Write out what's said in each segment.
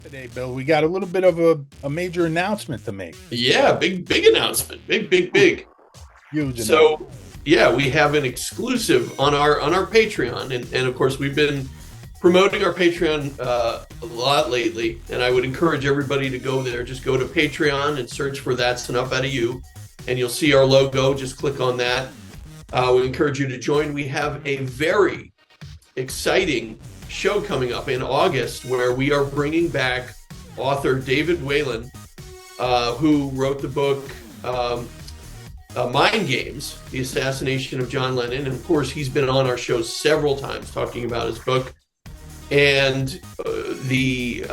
Today, Bill, we got a little bit of a major announcement to make. Yeah, big announcement. Big. Huge so, yeah, we have an exclusive on our Patreon, and of course we've been promoting our Patreon a lot lately, and I would encourage everybody to go there. Just go to Patreon and search for That's Enough Out of You, and you'll see our logo. Just click on that. We encourage you to join. We have a very exciting show coming up in August where we are bringing back author David Whalen, who wrote the book Mind Games, The Assassination of John Lennon. And of course, he's been on our show several times talking about his book. And the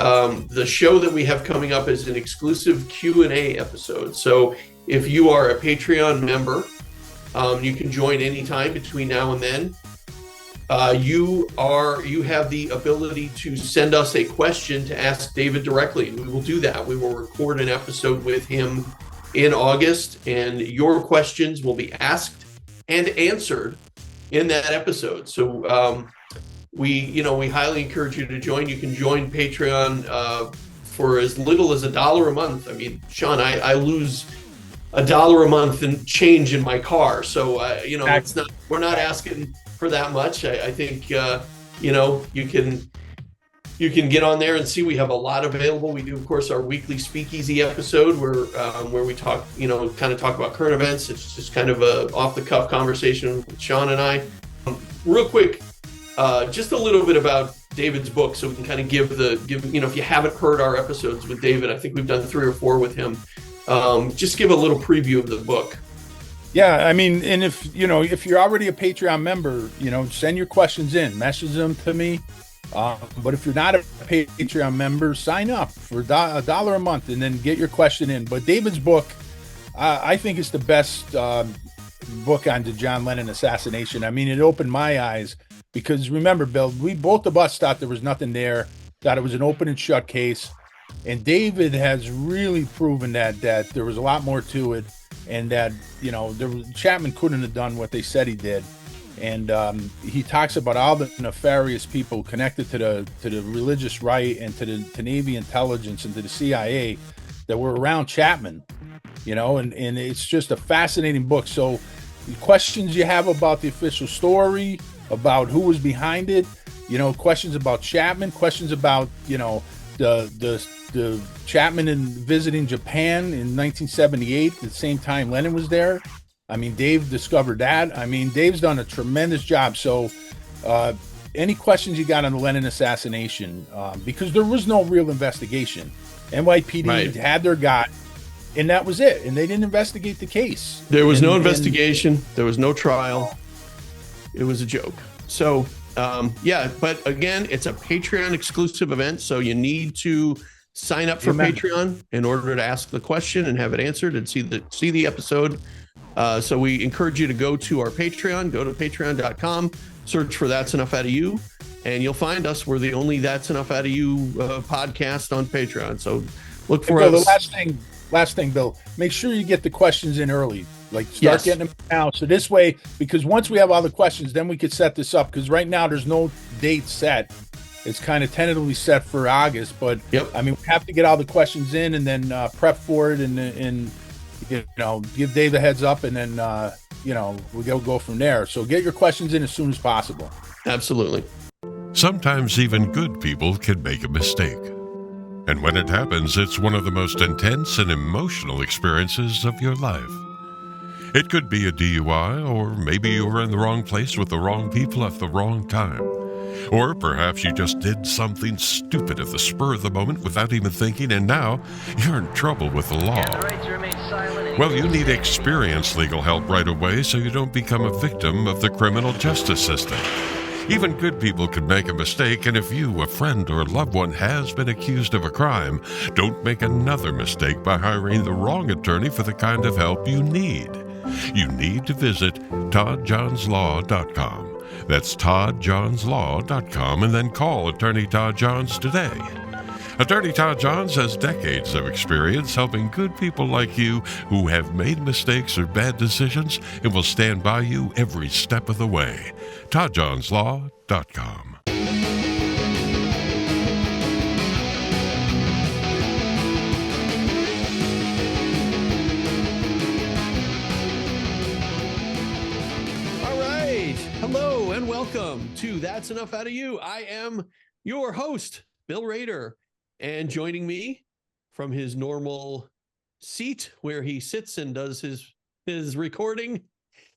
show that we have coming up is an exclusive Q&A episode. So if you are a Patreon member, you can join anytime between now and then. You have the ability to send us a question to ask David directly, and we will do that. We will record an episode with him in August, and your questions will be asked and answered in that episode. So we highly encourage you to join. You can join Patreon for as little as $1 a month. I mean, Sean, I lose $1 a month in change in my car, so we're not asking for that much. I think you can get on there and see we have a lot available. We do, of course, our weekly speakeasy episode where we talk, kind of talk about current events. It's just kind of a off the cuff conversation with Sean and I. Real quick, just a little bit about David's book, so we can kind of give if you haven't heard our episodes with David, I think we've done 3 or 4 with him. Just give a little preview of the book. Yeah, I mean, and if you're already a Patreon member, send your questions in, message them to me. But if you're not a Patreon member, sign up for $1 a month and then get your question in. But David's book, I think is the best book on the John Lennon assassination. I mean, it opened my eyes because remember, Bill, we both of us thought there was nothing there, thought it was an open and shut case. And David has really proven that there was a lot more to it. And that, Chapman couldn't have done what they said he did. And he talks about all the nefarious people connected to the religious right and to Navy intelligence and to the CIA that were around Chapman, and it's just a fascinating book. So the questions you have about the official story, about who was behind it, questions about Chapman, questions about, the Chapman in visiting Japan in 1978, the same time Lennon was there. I mean, Dave discovered that. I mean, Dave's done a tremendous job. So any questions you got on the Lennon assassination, because there was no real investigation. NYPD had their guy, and that was it. And they didn't investigate the case. There was no investigation. There was no trial. It was a joke. So, but again, it's a Patreon exclusive event. So you need to sign up for Patreon in order to ask the question and have it answered and see the episode. So we encourage you to go to our Patreon, go to patreon.com, search for That's Enough Out of You, and you'll find us. We're the only That's Enough Out of You podcast on Patreon. So look for us. The last thing, Bill, make sure you get the questions in early. Start getting them now. So this way, because once we have all the questions, then we could set this up. Because right now there's no date set. It's kind of tentatively set for August, but I mean, we have to get all the questions in and then prep for it and give Dave a heads up, and then we'll go from there. So get your questions in as soon as possible. Absolutely. Sometimes even good people can make a mistake. And when it happens, it's one of the most intense and emotional experiences of your life. It could be a DUI, or maybe you were in the wrong place with the wrong people at the wrong time. Or perhaps you just did something stupid at the spur of the moment without even thinking, and now you're in trouble with the law. Well, you need experienced legal help right away so you don't become a victim of the criminal justice system. Even good people can make a mistake, and if you, a friend, or a loved one has been accused of a crime, don't make another mistake by hiring the wrong attorney for the kind of help you need. You need to visit toddjohnslaw.com. That's toddjohnslaw.com, and then call Attorney Todd Johns today. Attorney Todd Johns has decades of experience helping good people like you who have made mistakes or bad decisions and will stand by you every step of the way. toddjohnslaw.com. welcome to That's Enough Out of You. I am your host, Bill Rader, and joining me from his normal seat where he sits and does his recording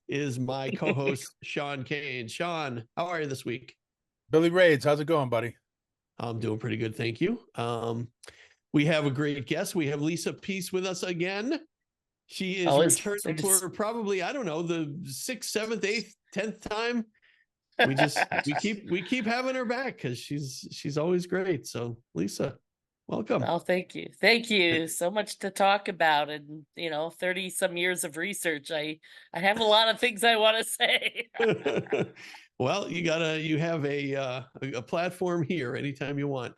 is my co-host, Sean Kane. Sean, how are you this week? Billy Raids, how's it going, buddy? I'm doing pretty good, thank you. We have a great guest. We have Lisa Pease with us again. She is returning for probably, I don't know, the 6th, 7th, 8th, 10th time. We keep having her back because she's always great. So Lisa, welcome. Oh, thank you. Thank you. So much to talk about, and 30 some years of research. I have a lot of things I want to say. Well, you have a platform here anytime you want.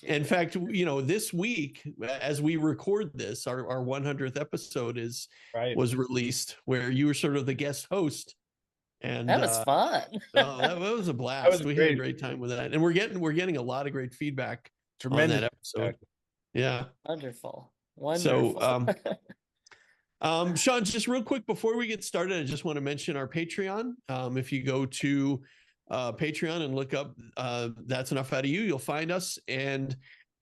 In fact, this week, as we record this, our 100th episode was released, where you were sort of the guest host, and that was fun. that was a blast. We had a great time with that, and we're getting a lot of great feedback. Tremendous on that episode. Yeah, wonderful. So, Sean, just real quick before we get started, I just want to mention our Patreon. If you go to Patreon and look up That's Enough Out of You, you'll find us, and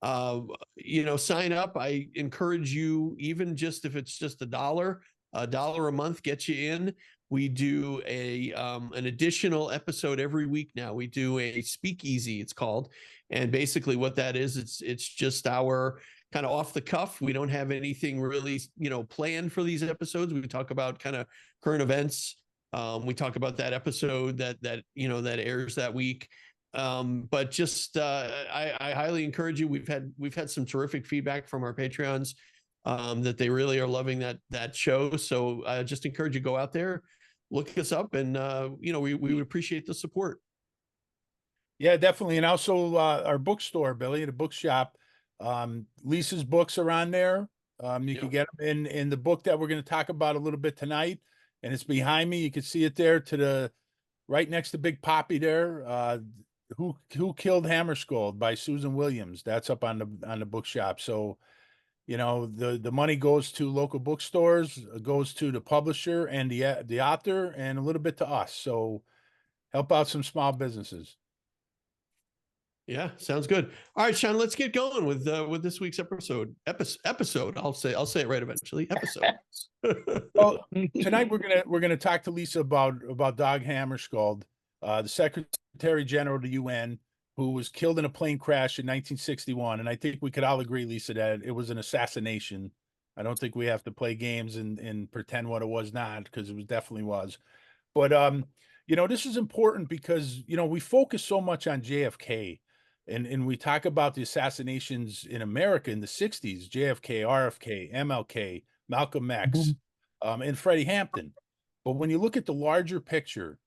sign up. I encourage you, even just if it's just $1 a month gets you in. We do an additional episode every week now. We do a speakeasy, it's called, and basically what that is, it's just our kind of off the cuff. We don't have anything really planned for these episodes. We talk about kind of current events. We talk about that episode that airs that week. But just I highly encourage you. We've had some terrific feedback from our Patreons that they really are loving that show. So I just encourage you to go out there, look us up, and we would appreciate the support. Yeah, definitely. And also our bookstore, Billy, the bookshop. Lisa's books are on there. You can get them in the book that we're going to talk about a little bit tonight. And it's behind me. You can see it there to the right next to Big Poppy there. Who Killed Hammarskjold by Susan Williams. That's up on the bookshop. So, the money goes to local bookstores, goes to the publisher and the author, and a little bit to us. So help out some small businesses. Yeah, sounds good. All right, Sean, let's get going with this week's episode. Episode. I'll say it right eventually. Episode. Well, tonight we're gonna talk to Lisa about Dag Hammarskjold, the Secretary General of the UN, who was killed in a plane crash in 1961. And I think we could all agree, Lisa, that it was an assassination. I don't think we have to play games and pretend what it was not, because it definitely was. But this is important because we focus so much on JFK. And we talk about the assassinations in America in the 60s, JFK, RFK, MLK, Malcolm X, and Freddie Hampton. But when you look at the larger picture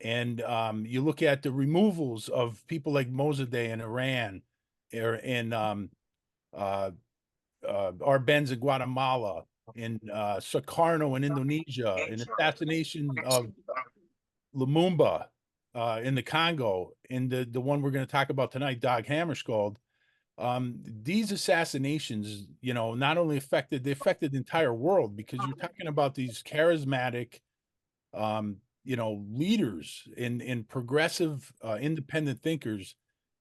and you look at the removals of people like Mossadegh in Iran or in Arbenz in Guatemala, in Sukarno in Indonesia, an assassination of Lumumba in the Congo, in the one we're going to talk about tonight, Dag Hammarskjold, these assassinations, not only affected the entire world, because you're talking about these charismatic, leaders in progressive, independent thinkers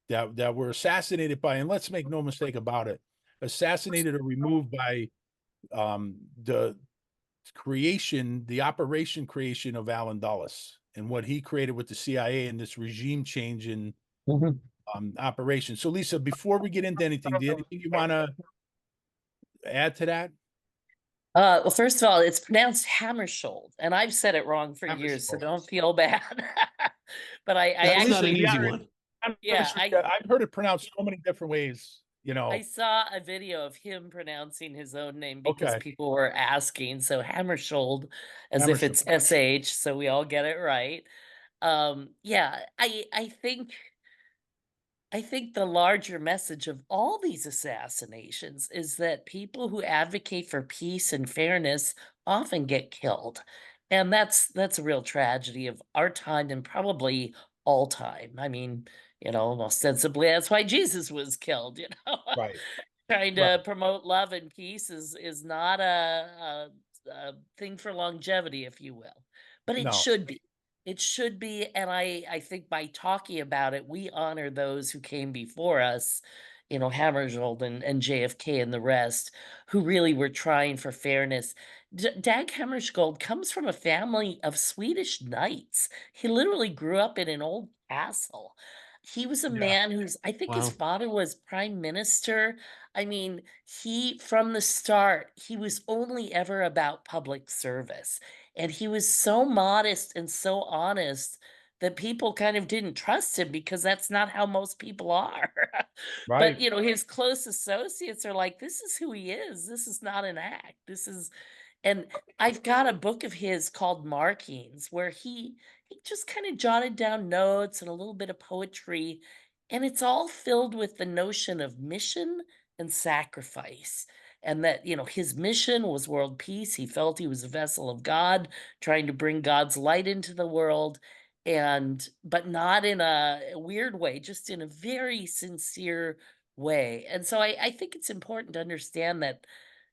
that were assassinated by, and let's make no mistake about it, assassinated or removed by the operation creation of Allen Dulles and what he created with the CIA and this regime change in operation. So, Lisa, before we get into anything, do you have anything you want to add to that? Well, first of all, it's pronounced Hammarskjold, and I've said it wrong for years, so don't feel bad. But I That's actually, not an easy one. I've heard it pronounced so many different ways. I saw a video of him pronouncing his own name because people were asking. So Hammarskjold, as if it's SH, so we all get it right. I think the larger message of all these assassinations is that people who advocate for peace and fairness often get killed. And that's a real tragedy of our time and probably all time. I mean, ostensibly that's why Jesus was killed, Right. Trying to promote love and peace is not a thing for longevity, if you will. But it should be. It should be, and I think by talking about it, we honor those who came before us, Hammarskjold and JFK and the rest, who really were trying for fairness. Dag Hammarskjold comes from a family of Swedish knights. He literally grew up in an old castle. He was a Yeah. man who's, I think his Wow. father was prime minister. I mean, from the start, he was only ever about public service. And he was so modest and so honest that people kind of didn't trust him because that's not how most people are. But, Right. his close associates are like, this is who he is. This is not an act. And I've got a book of his called Markings where he just kind of jotted down notes and a little bit of poetry, and it's all filled with the notion of mission and sacrifice. And that, his mission was world peace. He felt he was a vessel of God, trying to bring God's light into the world, but not in a weird way, just in a very sincere way. And so I think it's important to understand that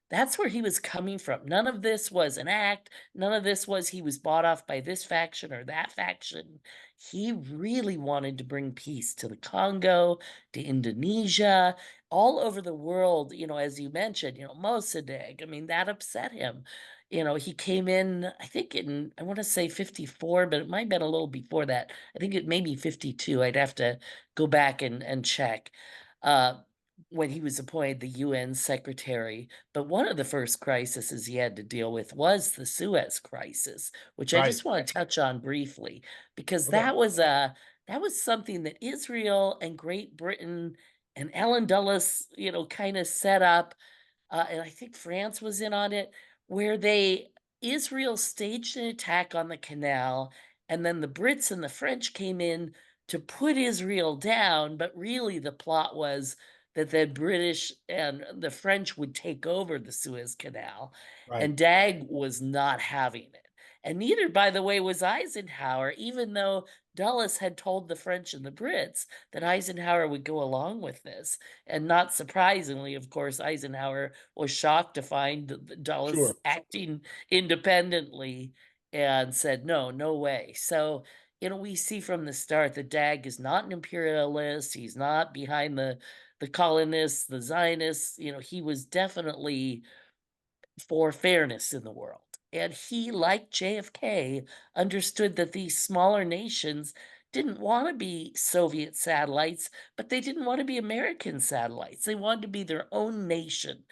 that's where he was coming from. None of this was an act. None of this was he was bought off by this faction or that faction. He really wanted to bring peace to the Congo, to Indonesia, all over the world, as you mentioned, Mossadegh. I mean, that upset him. He came in, I think I want to say 54, but it might have been a little before that. I think it may be 52. I'd have to go back and check. Uh, when he was appointed the UN secretary. But one of the first crises he had to deal with was the Suez crisis, which I Right. just want to touch on briefly because Okay. that was something that Israel and Great Britain and Ellen Dulles, kind of set up, and I think France was in on it, where Israel staged an attack on the canal, and then the Brits and the French came in to put Israel down, but really the plot was that the British and the French would take over the Suez Canal, Right. and Dag was not having it. And neither, by the way, was Eisenhower, even though Dulles had told the French and the Brits that Eisenhower would go along with this. And not surprisingly, of course, Eisenhower was shocked to find Dulles Sure. acting independently and said, no, no way. So, we see from the start that Dag is not an imperialist. He's not behind the colonists, the Zionists. He was definitely for fairness in the world. And he, like JFK, understood that these smaller nations didn't want to be Soviet satellites, but they didn't want to be American satellites. They wanted to be their own nation,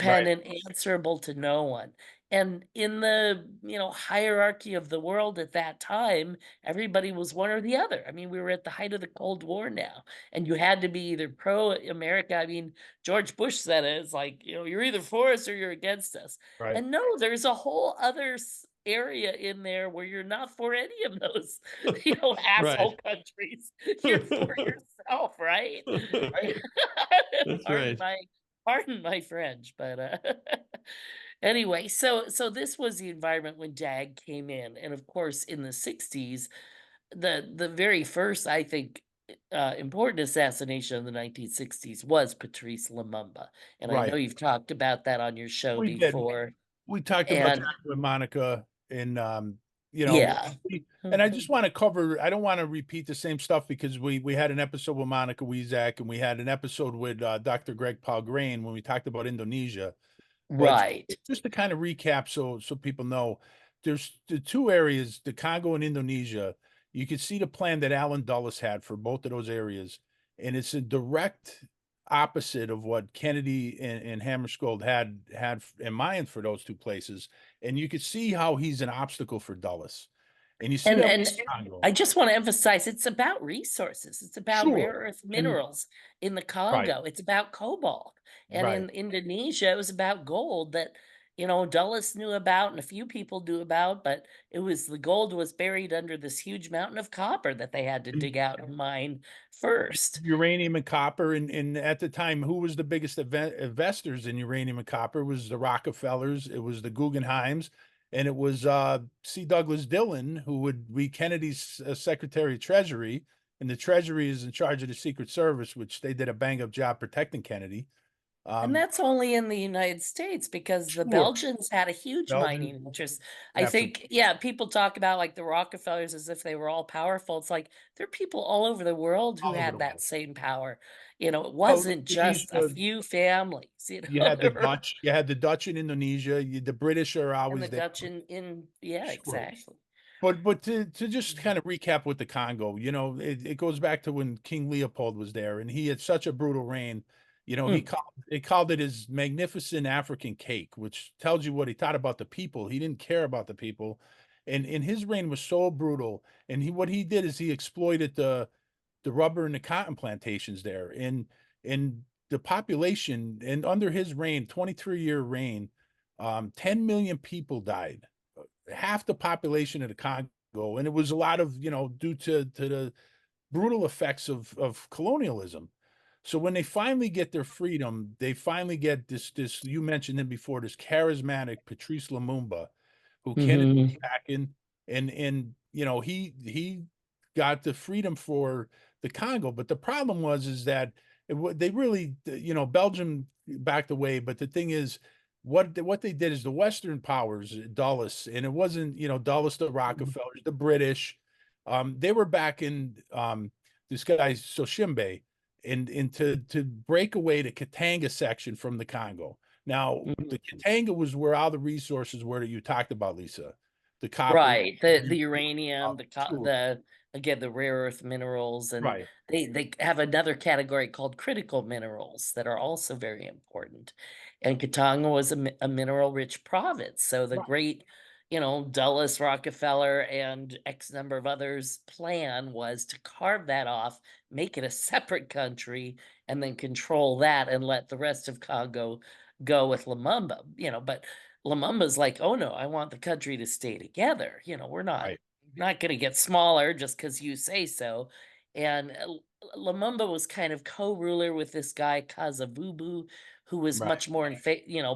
Right. independent, answerable to no one. And in the, hierarchy of the world at that time, everybody was one or the other. I mean, we were at the height of the Cold War now, and you had to be either pro-America. I mean, George Bush said it. It's like, you're either for us or you're against us. Right. And no, there's a whole other area in there where you're not for any of those, asshole Right. countries. You're for yourself, right? Right. That's pardon right. my pardon my French, but anyway, so this was the environment when Dag came in, and of course in the 60s, the very first, I think, important assassination of the 1960s was Patrice Lumumba. And I know Right. you've talked about that on your show We did. before. We talked about And that with Monica and yeah. and I Mhm. just want to cover, I don't want to repeat the same stuff because we had an episode with Monica Weizak and we had an episode with Dr. Greg Palgrain when we talked about Indonesia. But Right. just to kind of recap so people know, there's the two areas, the Congo and Indonesia. You can see the plan that Alan Dulles had for both of those areas, and it's a direct opposite of what Kennedy and Hammarskjold had in mind for those two places. And you could see how he's an obstacle for Dulles. And you see And that and with Congo. I just want to emphasize it's about resources. It's about rare Sure. earth And minerals in the right, Congo. It's about cobalt. And right. in Indonesia, it was about gold that, Dulles knew about and a few people knew about, but the gold was buried under this huge mountain of copper that they had to And dig out and mine first. uranium and copper. And at the time, who was the biggest investors in uranium and copper? It was the Rockefellers, it was the Guggenheims, and it was C. Douglas Dillon, who would be Kennedy's Secretary of Treasury. And the Treasury is in charge of the Secret Service, which they did a bang up job protecting Kennedy. And that's only in the United States because the Sure, Belgians had a huge Belgium, mining interest. I absolutely. think, yeah, people talk about like the Rockefellers as if they were all powerful. It's like there are people all over the world who All over the had that world. same power. It Well, wasn't just a Indonesia, few families, you had the there were, Dutch, you had the Dutch in Indonesia. The British are and the always there. Dutch in yeah, Sure. exactly. But to just kind of recap with the Congo, it goes back to when King Leopold was there, and he had such a brutal reign. Mm. He called it his magnificent African cake, which tells you what he thought about the people. He didn't care about the people, and his reign was so brutal. And what he did is he exploited the rubber and the cotton plantations there, and the population. And under his reign, 23-year reign, 10 million people died, half the population of the Congo, and it was a lot of due to the brutal effects of colonialism. So when they finally get their freedom, they finally get this you mentioned him before, this charismatic Patrice Lumumba, who Kennedy Hmm. was backing, and he got the freedom for the Congo. But the problem was is that they really, Belgium backed away. But the thing is, what they did is the Western powers, Dulles, and it wasn't, Dulles, the Rockefellers, the British, they were backing this guy Soshimbe, and to break away the Katanga section from the Congo. Now, the Katanga was where all the resources were that you talked about, Lisa. The copper, Right, the uranium, sure, the again, the rare earth minerals, and right, they have another category called critical minerals that are also very important. And Katanga was a mineral-rich province, so the right, great, Dulles, Rockefeller, and X number of others plan was to carve that off, make it a separate country, and then control that and let the rest of Congo go with Lumumba, but Lumumba's like, "Oh no, I want the country to stay together. We're not right, not going to get smaller just because you say so." And Lumumba was kind of co-ruler with this guy Kazavubu, who was right. much more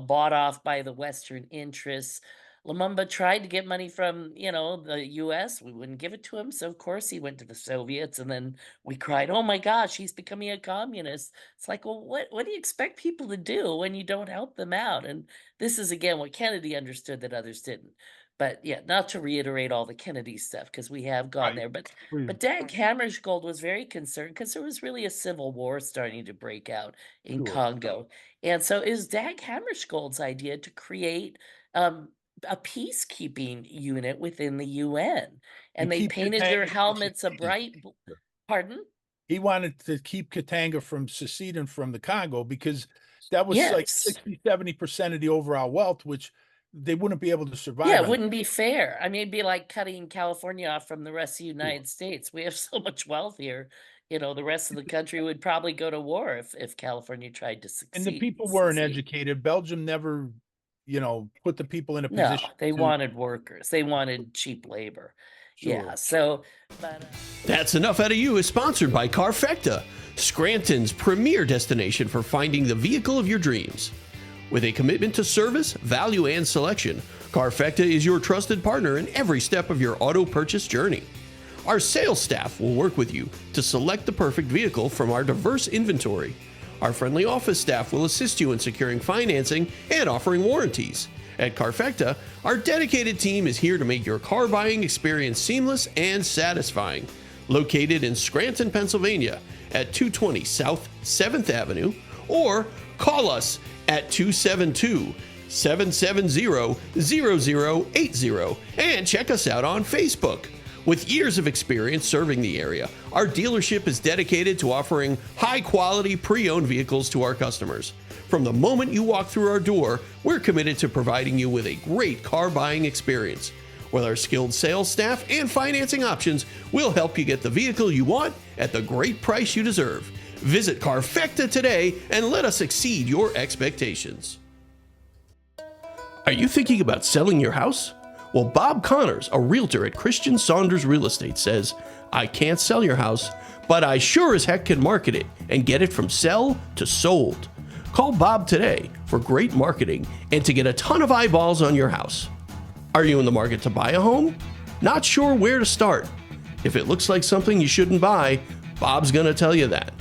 bought off by the Western interests. Lumumba tried to get money from, the US. We wouldn't give it to him. So of course he went to the Soviets, and then we cried, "Oh my gosh, he's becoming a communist." It's like, well, what do you expect people to do when you don't help them out? And this is again what Kennedy understood that others didn't. But yeah, not to reiterate all the Kennedy stuff because we have gone Right. there. But Please. but Dag Hammarskjold was very concerned because there was really a civil war starting to break out in Sure. Congo. And so it was Dag Hammarskjold's idea to create um, a peacekeeping unit within the UN. And And they keep painted their Katanga from helmets a seceding. bright pardon? He wanted to keep Katanga from seceding from the Congo because that was like Yes. 60-70% of the overall wealth, which they wouldn't be able to Yeah, survive it on. wouldn't be fair. I mean, it'd be like cutting California off from the rest of the Sure. United States. We have so much wealth here. The rest of the country would probably go to war if California tried to And the succeed. people weren't Succeed. educated. Belgium never, put the people in a No, position they to. wanted workers. They wanted cheap labor. Yeah. Sure. So, but That's Enough Out of You is sponsored by Carfecta, Scranton's premier destination for finding the vehicle of your dreams. With a commitment to service, value, and selection, Carfecta is your trusted partner in every step of your auto purchase journey. Our sales staff will work with you to select the perfect vehicle from our diverse inventory. Our friendly office staff will assist you in securing financing and offering warranties. At Carfecta, our dedicated team is here to make your car buying experience seamless and satisfying. Located in Scranton, Pennsylvania at 220 South 7th Avenue, or call us at 272-770-0080 and check us out on Facebook. With years of experience serving the area, our dealership is dedicated to offering high-quality pre-owned vehicles to our customers. From the moment you walk through our door, we're committed to providing you with a great car buying experience. With our skilled sales staff and financing options, we'll help you get the vehicle you want at the great price you deserve. Visit Carfecta today and let us exceed your expectations. Are you thinking about selling your house? Well, Bob Connors, a realtor at Christian Saunders Real Estate, says, "I can't sell your house, but I sure as heck can market it and get it from sell to sold." Call Bob today for great marketing and to get a ton of eyeballs on your house. Are you in the market to buy a home? Not sure where to start? If it looks like something you shouldn't buy, Bob's going to tell you that.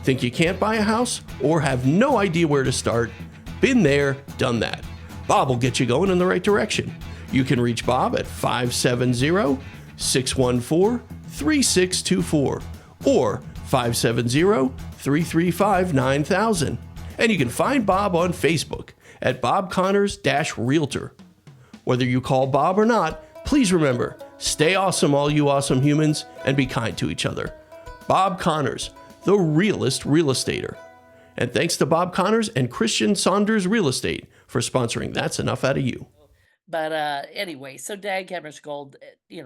Think you can't buy a house or have no idea where to start? Been there, done that. Bob will get you going in the right direction. You can reach Bob at 570-614-3624 or 570-335-9000. And you can find Bob on Facebook at Bob Connors-Realtor. Whether you call Bob or not, please remember, stay awesome, all you awesome humans, and be kind to each other. Bob Connors, the realest real estater. And thanks to Bob Connors and Christian Saunders Real Estate for sponsoring That's Enough Out of You. But anyway, so Dag Hammarskjold,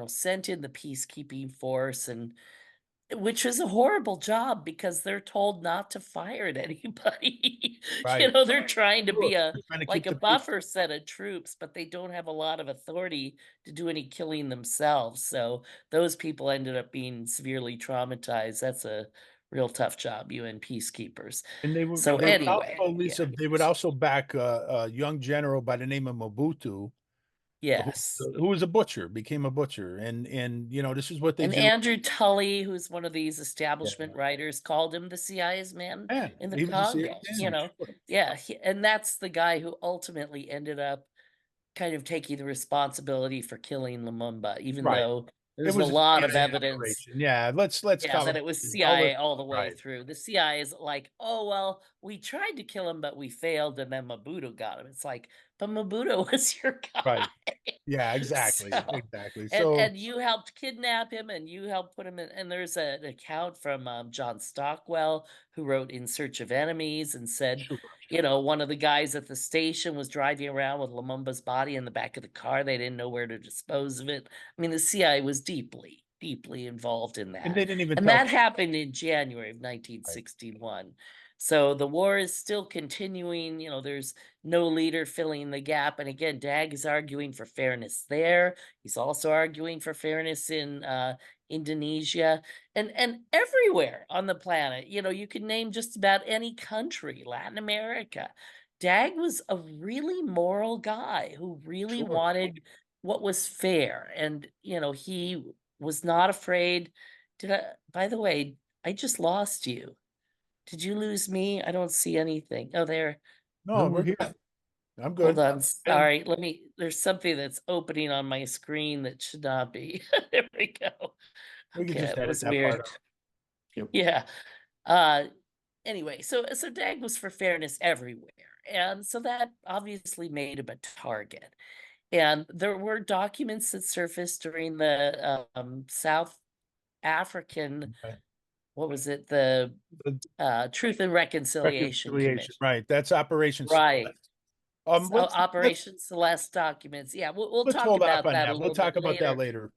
sent in the peacekeeping force, and which is a horrible job because they're told not to fire at anybody. Right. They're trying to be Sure. They're trying to like keep a the peace. buffer set of troops, but they don't have a lot of authority to do any killing themselves. So those people ended up being severely traumatized. That's a real tough job, UN peacekeepers. And they would Anyway, also, Lisa, they would also back a young general by the name of Mobutu, yes. who was a butcher, became a butcher, and this is what they And do. Andrew Tully, who's one of these establishment writers, called him the CIA's man Yeah, in he the was a Congo. CIA, sure. Yeah, and that's the guy who ultimately ended up kind of taking the responsibility for killing Lumumba, even Right. though there's was a a lot of CIA evidence. operation. Yeah, let's Yeah, cover that it was CIA all the way right. through. The CIA is like, oh, well, we tried to kill him, but we failed, and then Mobutu got him. It's like, but Mobutu was your guy. Right. Yeah, exactly. So, Exactly. and you helped kidnap him, and you helped put him in. And there's an account from John Stockwell, who wrote In Search of Enemies, and said, Sure. one of the guys at the station was driving around with Lumumba's body in the back of the car. They didn't know where to dispose of it. I mean, the CIA was deeply involved in that. And they didn't even And tell that happened in January of 1961. So the war is still continuing. There's no leader filling the gap. And again, Dag is arguing for fairness there. He's also arguing for fairness in Indonesia and everywhere on the planet. You can name just about any country, Latin America. Dag was a really moral guy who really Sure. wanted what was fair. And, he was not afraid. By the way, I just lost you. Did you lose me? I don't see anything. Oh, there. No, we're here. I'm good. Hold on. Sorry. There's something that's opening on my screen that should not be. There we go. We can Okay, just that edit was that weird. part out. Yeah. Anyway, so Dag was for fairness everywhere. And so that obviously made him a target. And there were documents that surfaced during the South African, Okay. what was it? The Truth and Reconciliation Commission. Right. That's Operation Right. Celeste. Operation Celeste documents. Yeah, we'll Let's talk hold about off on that a that. little We'll talk bit about that later. later.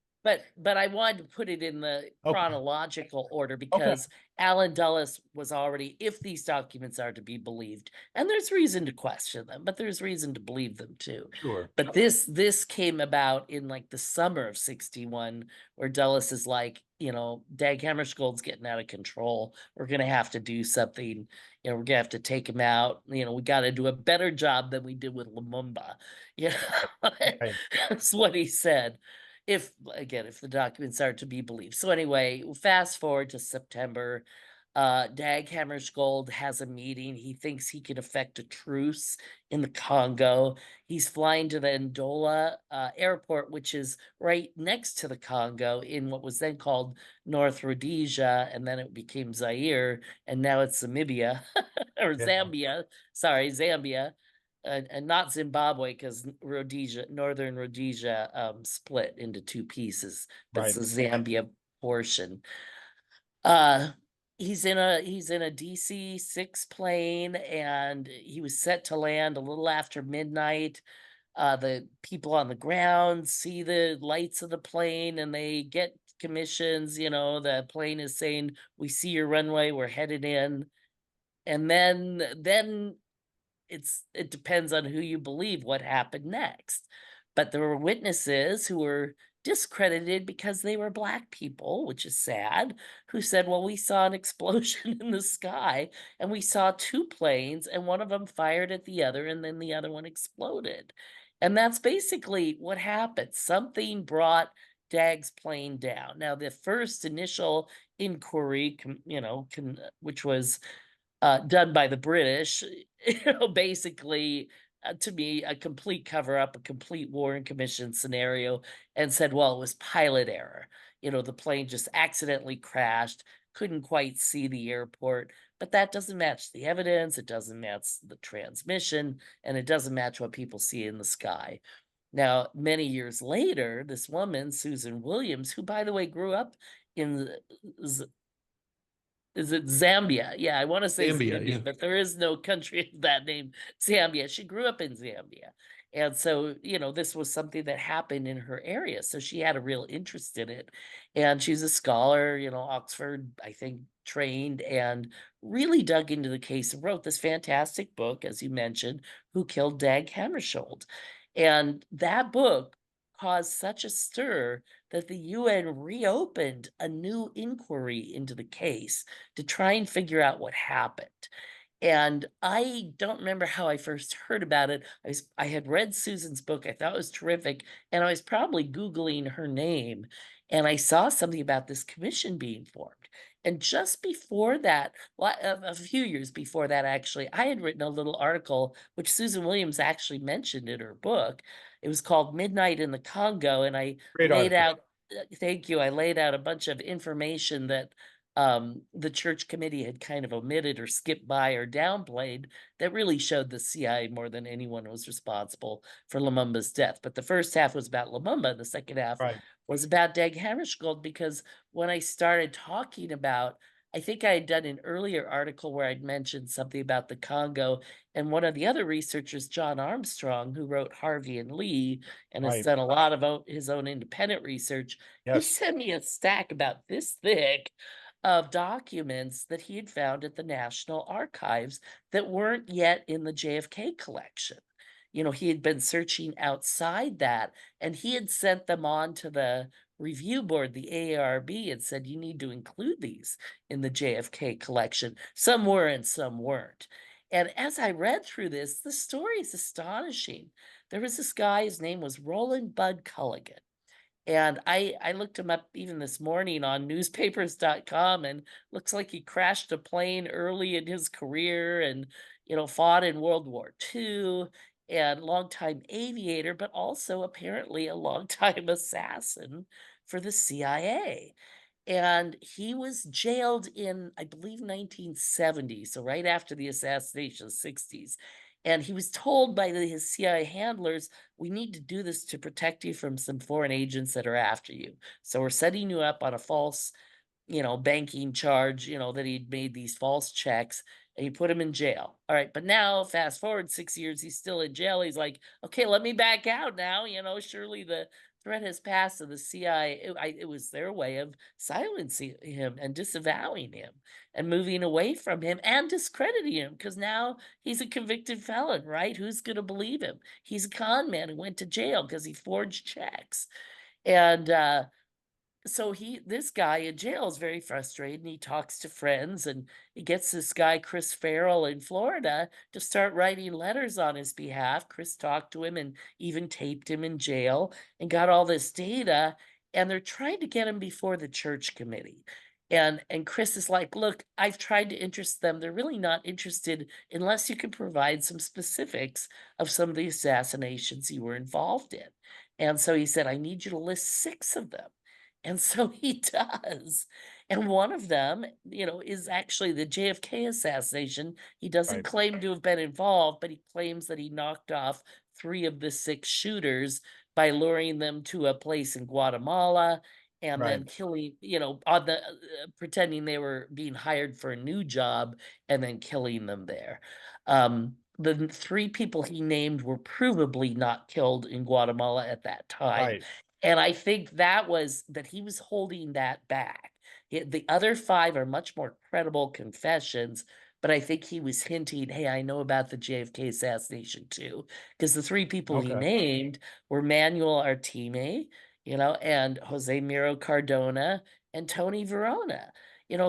But I wanted to put it in the Okay. chronological order because Alan Dulles was already, if these documents are to be believed, and there's reason to question them, but there's reason to believe them too. Sure. But this came about in like the summer of 61, where Dulles is like, Dag Hammarskjold's getting out of control. We're gonna have to do something. We're gonna have to take him out. We got to do a better job than we did with Lumumba. Right. That's what he said. If the documents are to be believed. So anyway, fast forward to September. Dag Hammarskjold has a meeting. He thinks he can effect a truce in the Congo. He's flying to the Ndola airport, which is right next to the Congo in what was then called North Rhodesia, and then it became Zaire, and now it's Namibia or Zambia. Sorry, Zambia. And not Zimbabwe, because Northern Rhodesia split into two pieces. That's the Zambia portion. He's in a DC-6 plane, and he was set to land a little after midnight. The people on the ground see the lights of the plane, and they get commissions. The plane is saying, "We see your runway, we're headed in," and then it depends on who you believe what happened next. But there were witnesses who were discredited because they were Black people, which is sad, who said, well, we saw an explosion in the sky and we saw two planes and one of them fired at the other and then the other one exploded. And that's basically what happened. Something brought Dag's plane down. Now, the first initial inquiry, which was done by the British, basically, to me, a complete cover up, a complete Warren Commission scenario, and said, well, it was pilot error. The plane just accidentally crashed, couldn't quite see the airport, but that doesn't match the evidence, it doesn't match the transmission, and it doesn't match what people see in the sky. Now, many years later, this woman, Susan Williams, who, by the way, grew up in is it Zambia? Yeah, I want to say Zambia, Zambia, yeah. but there is no country of that name, Zambia. She grew up in Zambia. And so, this was something that happened in her area. So she had a real interest in it. And she's a scholar, Oxford, I think, trained, and really dug into the case and wrote this fantastic book, as you mentioned, Who Killed Dag Hammarskjold. And that book caused such a stir that the UN reopened a new inquiry into the case to try and figure out what happened. And I don't remember how I first heard about it. I had read Susan's book. I thought it was terrific. And I was probably Googling her name. And I saw something about this commission being formed. And just before that, a few years before that, actually, I had written a little article, which Susan Williams actually mentioned in her book. It was called Midnight in the Congo. And I Great laid article. out, thank you, I laid out a bunch of information that the church committee had kind of omitted or skipped by or downplayed that really showed the CIA more than anyone was responsible for Lumumba's death. But the first half was about Lumumba, the second half Right. was about Dag Hammarskjold, because when I started talking about, I think I had done an earlier article where I'd mentioned something about the Congo, and one of the other researchers, John Armstrong, who wrote Harvey and Lee and has Right. done a lot of his own independent research, he Yes. sent me a stack about this thick of documents that he had found at the National Archives that weren't yet in the JFK collection. He had been searching outside that, and he had sent them on to the review board, the AARB, and said, you need to include these in the JFK collection. Some were and some weren't. And as I read through this, the story is astonishing. There was this guy, his name was Roland Bud Culligan. And I looked him up even this morning on newspapers.com, and looks like he crashed a plane early in his career and, fought in World War II, and longtime aviator, but also apparently a longtime assassin for the CIA. And he was jailed in, I believe, 1970, so right after the assassination, 60s. And he was told by his CIA handlers, we need to do this to protect you from some foreign agents that are after you. So we're setting you up on a false, banking charge, that he'd made these false checks, and he put him in jail. All right. But now, fast forward 6 years, he's still in jail. He's like, okay, let me back out now. Surely the threat has passed to the CIA. It was their way of silencing him and disavowing him and moving away from him and discrediting him, because now he's a convicted felon, right? Who's going to believe him? He's a con man who went to jail because he forged checks. And so this guy in jail is very frustrated, and he talks to friends, and he gets this guy, Chris Farrell in Florida, to start writing letters on his behalf. Chris talked to him and even taped him in jail and got all this data, and they're trying to get him before the church committee. And Chris is like, look, I've tried to interest them. They're really not interested unless you can provide some specifics of some of the assassinations you were involved in. And so he said, I need you to list 6 of them. And so he does. And one of them, is actually the JFK assassination. He doesn't Right. claim to have been involved, but he claims that he knocked off 3 of the 6 shooters by luring them to a place in Guatemala and then Right. killing, on the pretending they were being hired for a new job and then killing them there. The 3 people he named were provably not killed in Guatemala at that time. Right. And I think that he was holding that back. The other 5 are much more credible confessions, but I think he was hinting, hey, I know about the JFK assassination too. Because the 3 people he Okay. named were Manuel Artime, and Jose Miro Cardona and Tony Verona.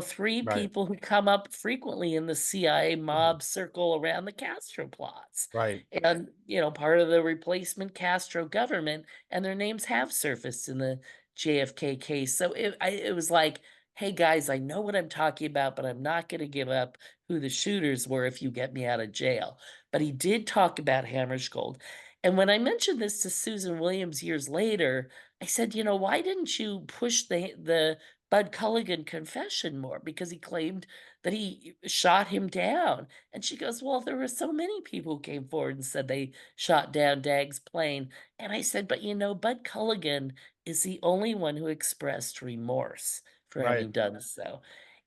3 Right. people who come up frequently in the CIA Mhm. mob circle around the Castro plots. Right. And, part of the replacement Castro government, and their names have surfaced in the JFK case. So it was like, hey guys, I know what I'm talking about, but I'm not going to give up who the shooters were if you get me out of jail. But he did talk about Hammarskjold. And when I mentioned this to Susan Williams years later, I said, why didn't you push the Bud Culligan confession more? Because he claimed that he shot him down. And she goes, well, there were so many people who came forward and said they shot down Dag's plane. And I said, but Bud Culligan is the only one who expressed remorse for Right. having done so.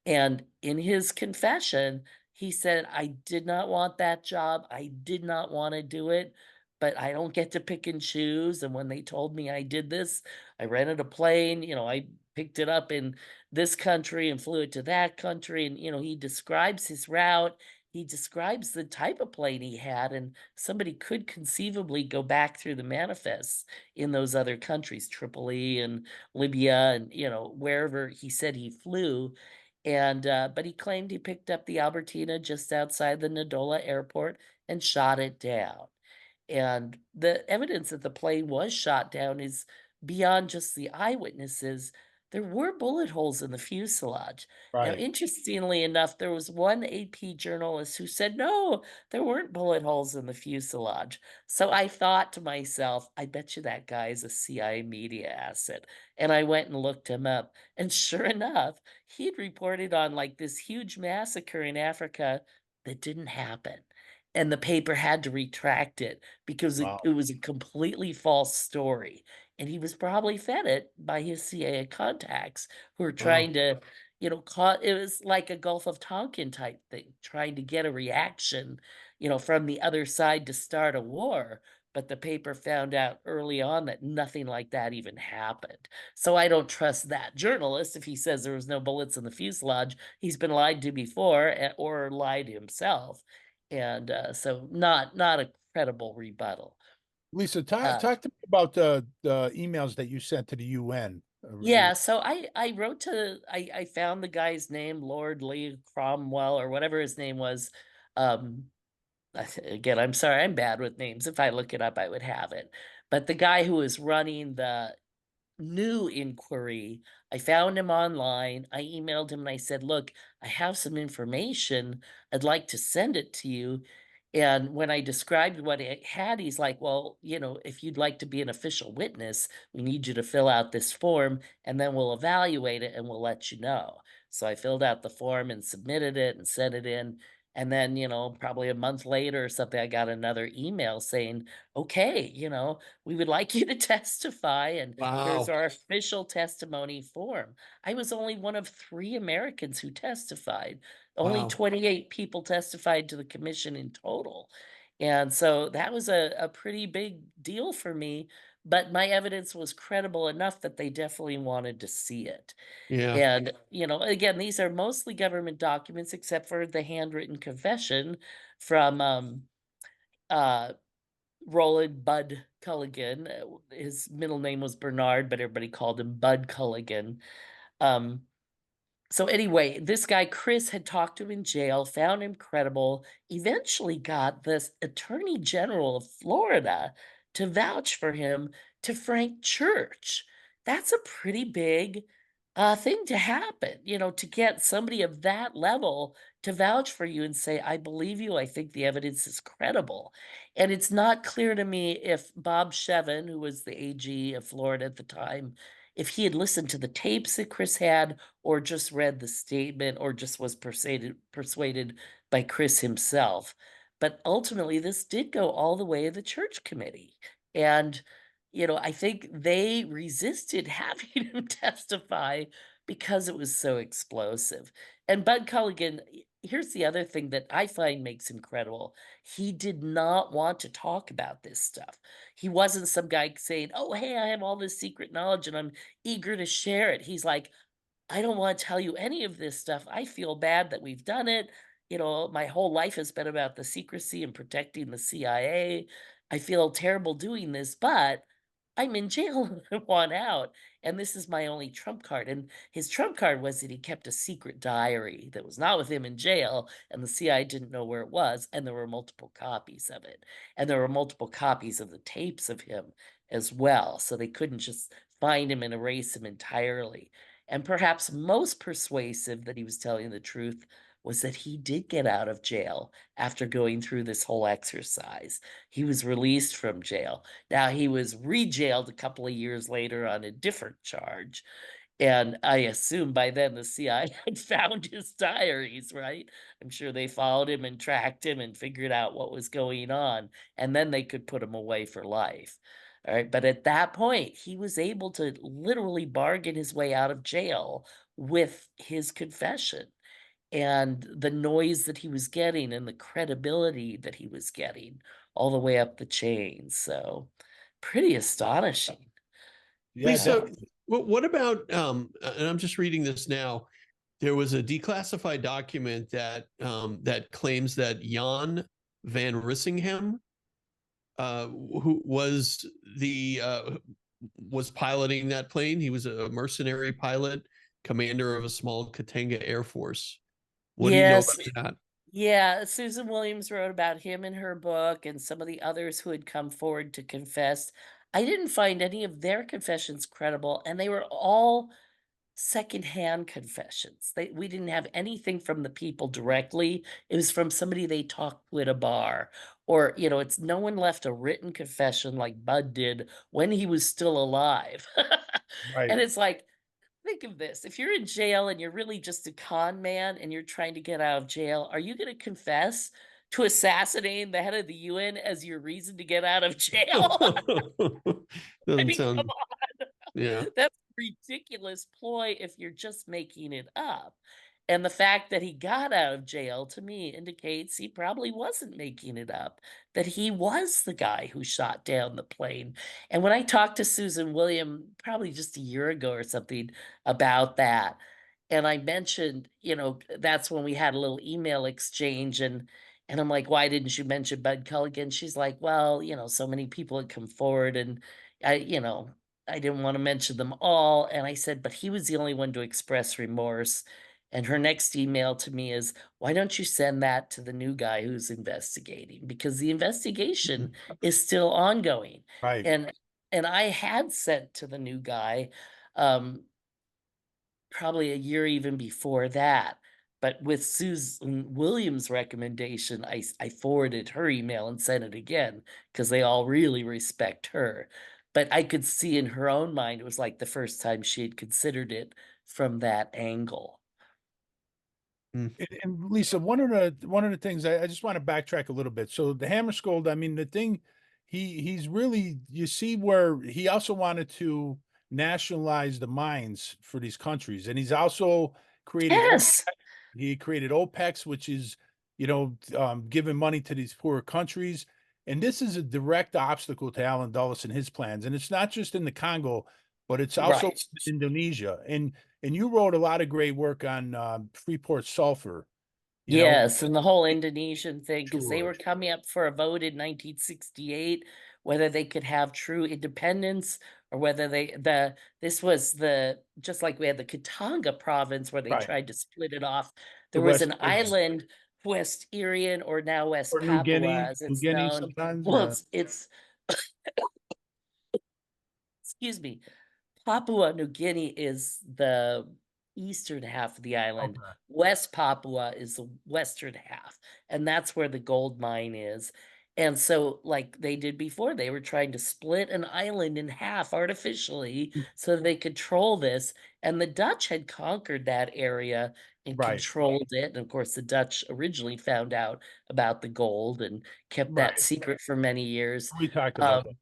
And in his confession, he said, I did not want that job. I did not want to do it, but I don't get to pick and choose. And when they told me I did this, I rented a plane, I picked it up in this country and flew it to that country. And, he describes his route. He describes the type of plane he had, and somebody could conceivably go back through the manifests in those other countries, Tripoli and Libya and, wherever he said he flew. And, but he claimed he picked up the Albertina just outside the Nadola airport and shot it down. And the evidence that the plane was shot down is beyond just the eyewitnesses. There were bullet holes in the fuselage. Now, Right. interestingly enough, there was one AP journalist who said, no, there weren't bullet holes in the fuselage. So I thought to myself, I bet you that guy is a CIA media asset. And I went and looked him up. And sure enough, he'd reported on like this huge massacre in Africa that didn't happen. And the paper had to retract it because it, Wow. it was a completely false story. And he was probably fed it by his CIA contacts who were Wow. trying to, it was like a Gulf of Tonkin type thing, trying to get a reaction, from the other side to start a war. But the paper found out early on that nothing like that even happened. So I don't trust that journalist if he says there was no bullets in the fuselage. He's been lied to before or lied himself. And so not a credible rebuttal. Lisa, talk, Uh, talk to me about the emails that you sent to the UN. yeah, so I wrote to I found the guy's name, Lord Lee Cromwell or whatever his name was. Um, again, I'm sorry, I'm bad with names. If I look it up, I would have it. But the guy who was running the new inquiry. I found him online. I emailed him and I said, look, I have some information. I'd like to send it to you. And when I described what it had, he's like, well, if you'd like to be an official witness, we need you to fill out this form and then we'll evaluate it and we'll let you know. So I filled out the form and submitted it and sent it in. And then, probably a month later or something, I got another email saying, okay, we would like you to testify. And here's Wow. our official testimony form. I was only one of 3 Americans who testified. Only Wow. 28 people testified to the commission in total. And so that was a pretty big deal for me. But my evidence was credible enough that they definitely wanted to see it. Yeah. And, again, these are mostly government documents, except for the handwritten confession from uh, Roland Bud Culligan. His middle name was Bernard, but everybody called him Bud Culligan. Um, so anyway, this guy, Chris, had talked to him in jail, found him credible, eventually got this Attorney General of Florida to vouch for him to Frank Church. That's a pretty big thing to happen, to get somebody of that level to vouch for you and say, I believe you. I think the evidence is credible. And it's not clear to me if Bob Shevin, who was the AG of Florida at the time, if he had listened to the tapes that Chris had, or just read the statement, or just was persuaded by Chris himself. But ultimately, this did go all the way to the church committee. And, I think they resisted having him testify because it was so explosive. And Bud Culligan, here's the other thing that I find makes him credible. He did not want to talk about this stuff. He wasn't some guy saying, oh, hey, I have all this secret knowledge and I'm eager to share it. He's like, I don't want to tell you any of this stuff. I feel bad that we've done it. My whole life has been about the secrecy and protecting the CIA. I feel terrible doing this, but I'm in jail and I want out. And this is my only trump card. And his trump card was that he kept a secret diary that was not with him in jail, and the CIA didn't know where it was. And there were multiple copies of it. And there were multiple copies of the tapes of him as well. So they couldn't just find him and erase him entirely. And perhaps most persuasive that he was telling the truth was that he did get out of jail after going through this whole exercise. He was released from jail. Now, he was re-jailed a couple of years later on a different charge. And I assume by then the CIA had found his diaries, right? I'm sure they followed him and tracked him and figured out what was going on. And then they could put him away for life. All right. But at that point, he was able to literally bargain his way out of jail with his confession and the noise that he was getting and the credibility that he was getting all the way up the chain. So pretty astonishing. Yeah, Lisa, definitely. what about, and I'm just reading this now, there was a declassified document that that claims that Jan van Rissingham, who was was piloting that plane. He was a mercenary pilot, commander of a small Katanga Air Force. What do you know Yes. about that? Yeah, Susan Williams wrote about him in her book and some of the others who had come forward to confess. I didn't find any of their confessions credible, and they were all secondhand confessions. We didn't have anything from the people directly. It was from somebody they talked to at a bar. Or, it's no one left a written confession like Bud did when he was still alive. Right. And it's like, think of this. If you're in jail and you're really just a con man and you're trying to get out of jail, are you going to confess to assassinating the head of the UN as your reason to get out of jail? I Doesn't mean, come sound, on. yeah. That's a ridiculous ploy if you're just making it up. And the fact that he got out of jail to me indicates he probably wasn't making it up, that he was the guy who shot down the plane. And when I talked to Susan William, probably just a year ago or something, about that, and I mentioned, that's when we had a little email exchange, and I'm like, why didn't you mention Bud Culligan? She's like, well, so many people had come forward, and I didn't want to mention them all. And I said, but he was the only one to express remorse. And her next email to me is, why don't you send that to the new guy who's investigating? Because the investigation is still ongoing. Right. And I had sent to the new guy um, probably a year even before that. But with Susan Williams' recommendation, I forwarded her email and sent it again because they all really respect her. But I could see in her own mind, it was like the first time she had considered it from that angle. And Lisa, one of the things I just want to backtrack a little bit. So the Hammarskjold, I mean, the thing he's really, you see where he also wanted to nationalize the mines for these countries, and he's also created Yes, he created OPECs, which is giving money to these poorer countries. And this is a direct obstacle to Alan Dulles and his plans. And it's not just in the Congo, but it's also right. in Indonesia. And you wrote a lot of great work on Freeport sulfur. You know, Yes, and the whole Indonesian thing, because they sure, were coming up for a vote in 1968, whether they could have true independence or whether this was just like we had the Katanga province where they right. tried to split it off. The There was West an island, West Irian, or now West or New Papua, Guinea, as New it's Guinea known. sometimes. Well, Yeah. it's excuse me, Papua New Guinea is the eastern half of the island. Okay. West Papua is the western half, and that's where the gold mine is. And so, like they did before, they were trying to split an island in half artificially so that they control this. And the Dutch had conquered that area and Right. controlled it. And of course, the Dutch originally found out about the gold and kept that Right. secret for many years. We talked Um, about that.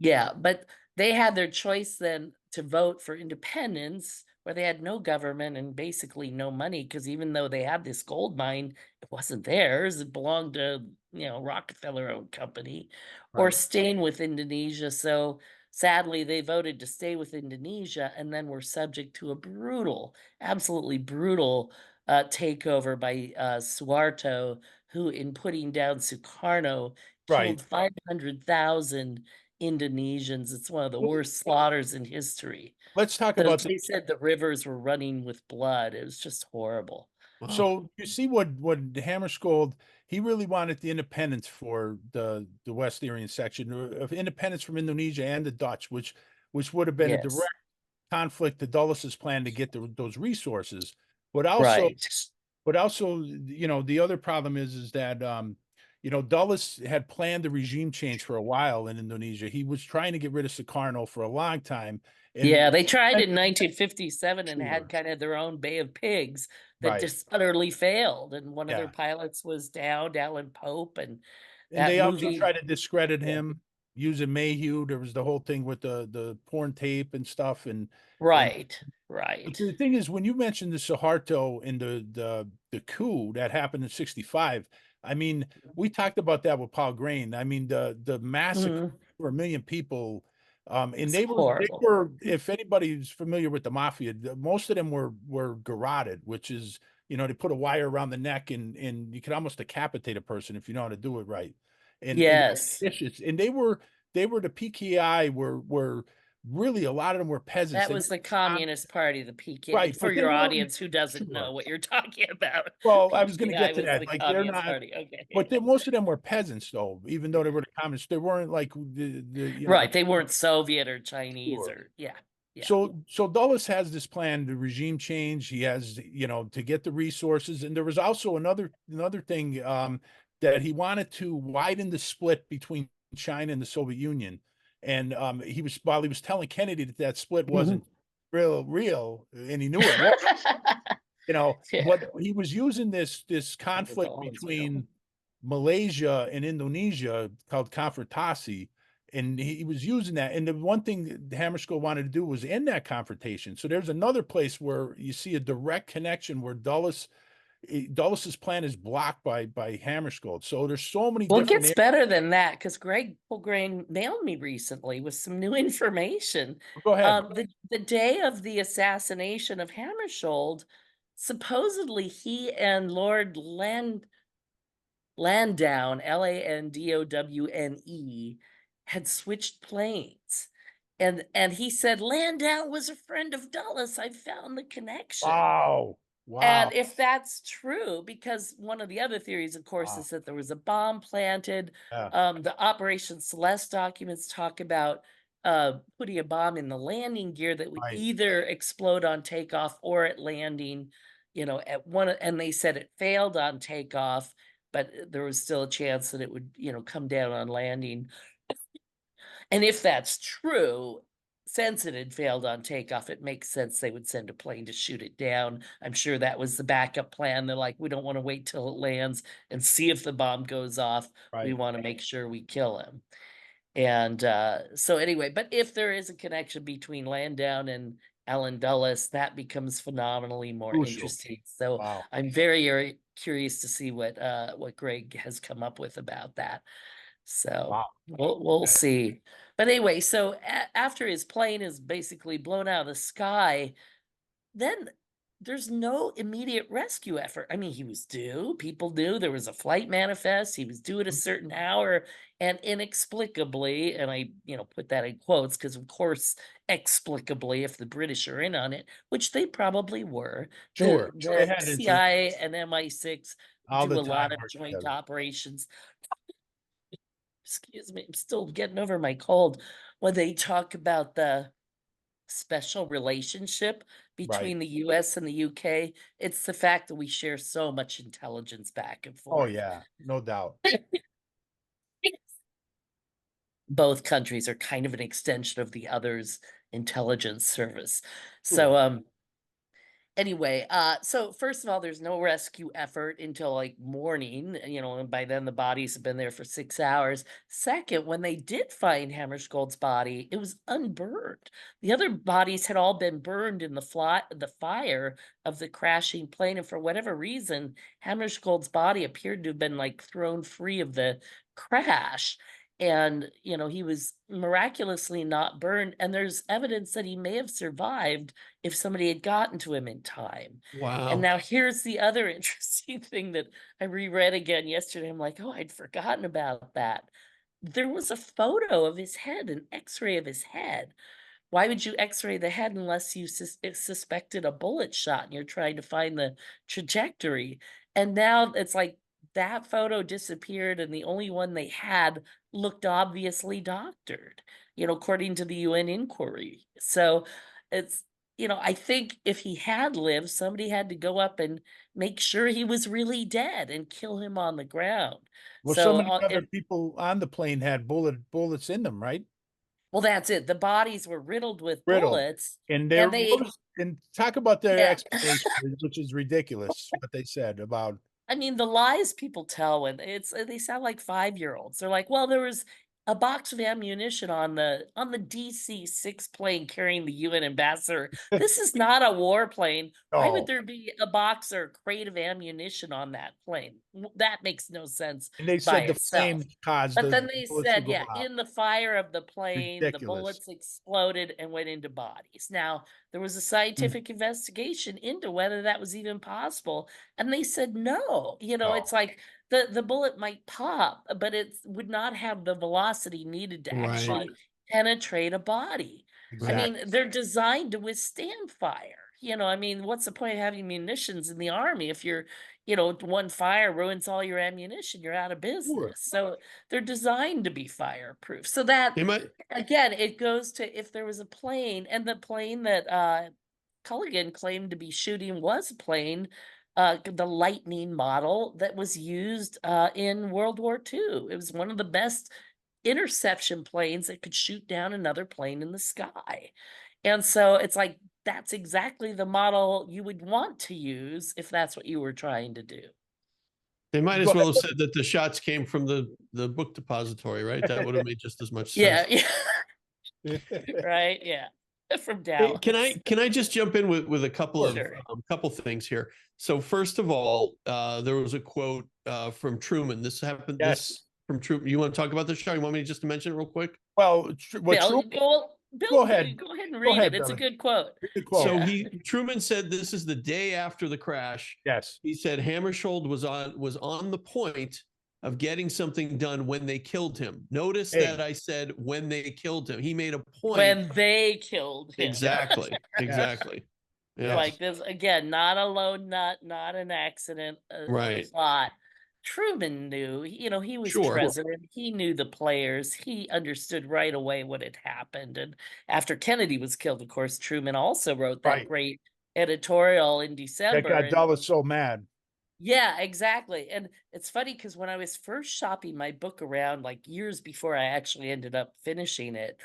yeah, but they had their choice then to vote for independence, where they had no government and basically no money, because even though they had this gold mine, it wasn't theirs. It belonged to, Rockefeller owned company, or Right. staying with Indonesia. So sadly, they voted to stay with Indonesia and then were subject to a brutal, absolutely brutal takeover by Suharto, who, in putting down Sukarno, Right. killed 500,000 Indonesians. It's one of the worst slaughters in history. Let's talk about They said the rivers were running with blood. It was just horrible. Wow. So you see what Hammarskjold, he really wanted the independence for the West Irian section of independence from Indonesia and the Dutch, which which would have been a Yes. direct conflict to Dulles' plan to get those resources. But also, Right. the other problem is that Dulles had planned the regime change for a while in Indonesia. He was trying to get rid of Sukarno for a long time. Yeah, And they tried in 1957 and had sure, kind of their own Bay of Pigs that right. just utterly failed. And one of their Yeah. pilots was downed, Alan Pope, and And that they also movie. tried to discredit Yeah. him using Mahue. There was the whole thing with the porn tape and stuff. And Right, but right. the thing is, when you mentioned the Suharto and the coup that happened in '65, I mean, we talked about that with Paul Grain. I mean, the massacre Mhm. for 1 million people, and It's they horrible. were, if anybody's familiar with the mafia, most of them were garroted, which is, they put a wire around the neck and you could almost decapitate a person if you know how to do it right. And Yes, vicious. And they were the PKI were really, a lot of them were peasants. that They was the Communist Party, the PK. Right, For but they your weren't audience who doesn't know sure. what you're talking about, Well, I was gonna get PKI to was that, the like, they're Communist not, Party. Okay. but most of them were peasants, though, even though they were the communists. They weren't like the Right, they weren't Soviet or Chinese sure. or yeah, yeah. So Dulles has this plan, the regime change. He has, to get the resources, and there was also another thing, that he wanted to widen the split between China and the Soviet Union. And while he was telling Kennedy that split Mhm. wasn't real, and he knew it was. Yeah, But he was using this that was conflict all real. between Malaysia and Indonesia called confrontasi, and he was using that. And the one thing that Hammarskjold wanted to do was end that confrontation. So there's another place where you see a direct connection where Dulles' plan is blocked by Hammarskjold. So there's so many Well, it different gets areas. better than that because Greg Polgrain mailed me recently with some new information. Go ahead. The day of the assassination of Hammarskjold, supposedly he and Lord Landown, Landowne, had switched planes. And he said Landown was a friend of Dulles. I found the connection. Wow. And Wow. if that's true, because one of the other theories, of course, Wow. is that there was a bomb planted. Yeah. The Operation Celeste documents talk about putting a bomb in the landing gear that would Right. either explode on takeoff or at landing, at one, and they said it failed on takeoff, but there was still a chance that it would, come down on landing. And if that's true, since it had failed on takeoff, it makes sense they would send a plane to shoot it down. I'm sure that was the backup plan. They're like, we don't want to wait till it lands and see if the bomb goes off. We Right. want to make sure we kill him. And so anyway, but if there is a connection between Landown and Alan Dulles, that becomes phenomenally more Crucial. interesting. So Wow. I'm very, very curious to see what Greg has come up with about that. So Wow. we'll see. But anyway, so after his plane is basically blown out of the sky, then there's no immediate rescue effort. I mean, he was due, people knew there was a flight manifest, he was due at a certain hour, and inexplicably, and I, put that in quotes because, of course, explicably, if the British are in on it, which they probably were, Sure. They the had interest CIA and MI6 all the do a time lot of working joint together. operations. Excuse me, I'm still getting over my cold. When they talk about the special relationship Right. between the US and the UK, it's the fact that we share so much intelligence back and Oh, forth. yeah. No doubt. Both countries are kind of an extension of the other's intelligence service. Sure. So anyway, so first of all, there's no rescue effort until like morning, and by then the bodies have been there for 6 hours. Second, when they did find Hammarskjold's body, it was unburned. The other bodies had all been burned in the fire of the crashing plane, and for whatever reason, Hammarskjold's body appeared to have been like thrown free of the crash. And he was miraculously not burned, and there's evidence that he may have survived if somebody had gotten to him in time. And Wow. now here's the other interesting thing that I reread again yesterday. I'm like, oh, I'd forgotten about that. There was a photo of his head, an x-ray of his head. Why would you x-ray the head unless you suspected a bullet shot and you're trying to find the trajectory? And now it's like that photo disappeared, and the only one they had looked obviously doctored, according to the UN inquiry. So it's, I think if he had lived, somebody had to go up and make sure he was really dead and kill him on the ground. Well, so many And other people on the plane had bullets in them, right? well, that's it. The bodies were riddled with Riddled. bullets, And and they, talk about their yeah. explanation, which is ridiculous, what they said about. I mean, the lies people tell when they sound like 5-year-olds. They're like, well, there was a box of ammunition on the DC-6 plane carrying the UN ambassador. This is not a war plane. Why would Oh, there be a box or a crate of ammunition on that plane? That makes no sense and they by said the itself. flame caused But the then they bullets to said, go yeah, out. in the fire of the plane, the Ridiculous. bullets exploded and went into bodies. Now, there was a Hmm. scientific investigation into whether that was even possible, and they said no. It's No. like the bullet might pop, but it would not have the velocity needed to Right. actually penetrate a body. I Right. mean, they're designed to withstand fire. I mean, what's the point of having munitions in the army if one fire ruins all your ammunition, you're out of business. So they're designed to be fireproof. So that, They might. again, it goes to if there was a plane, and the plane that Culligan claimed to be shooting was a plane, the Lightning model that was used in World War II. It was one of the best interception planes that could shoot down another plane in the sky. And so it's like that's exactly the model you would want to use if that's what you were trying to do. They might as Go well have said that the shots came from the book depository, right? That would have made just as much sense. Yeah. Right. Yeah. From Hey, Dallas. can I just jump in with a couple Sure. of couple things here? So first of all, there was a quote from Truman. This happened. Yes. This from Truman. You want to talk about this, Sean? You want me just to mention it real quick? Well, Bill, go ahead. Go ahead and Go read ahead, it. It's a brother. good quote. Read the quote. So Yeah. Truman said this is the day after the crash. Yes. He said Hammarskjold was on the point of getting something done when they killed him. Notice that I said when they killed him. He made a point. When they killed him. Exactly. Exactly. Yeah. Like this again, not a lone nut, not an accident, Right. a plot. Truman knew, he was Sure. president. He knew the players. He understood right away what had happened. And after Kennedy was killed, of course, Truman also wrote that Right. great editorial in That December. got and- Dulles so mad. Yeah, exactly. And it's funny because when I was first shopping my book around, like years before I actually ended up finishing it,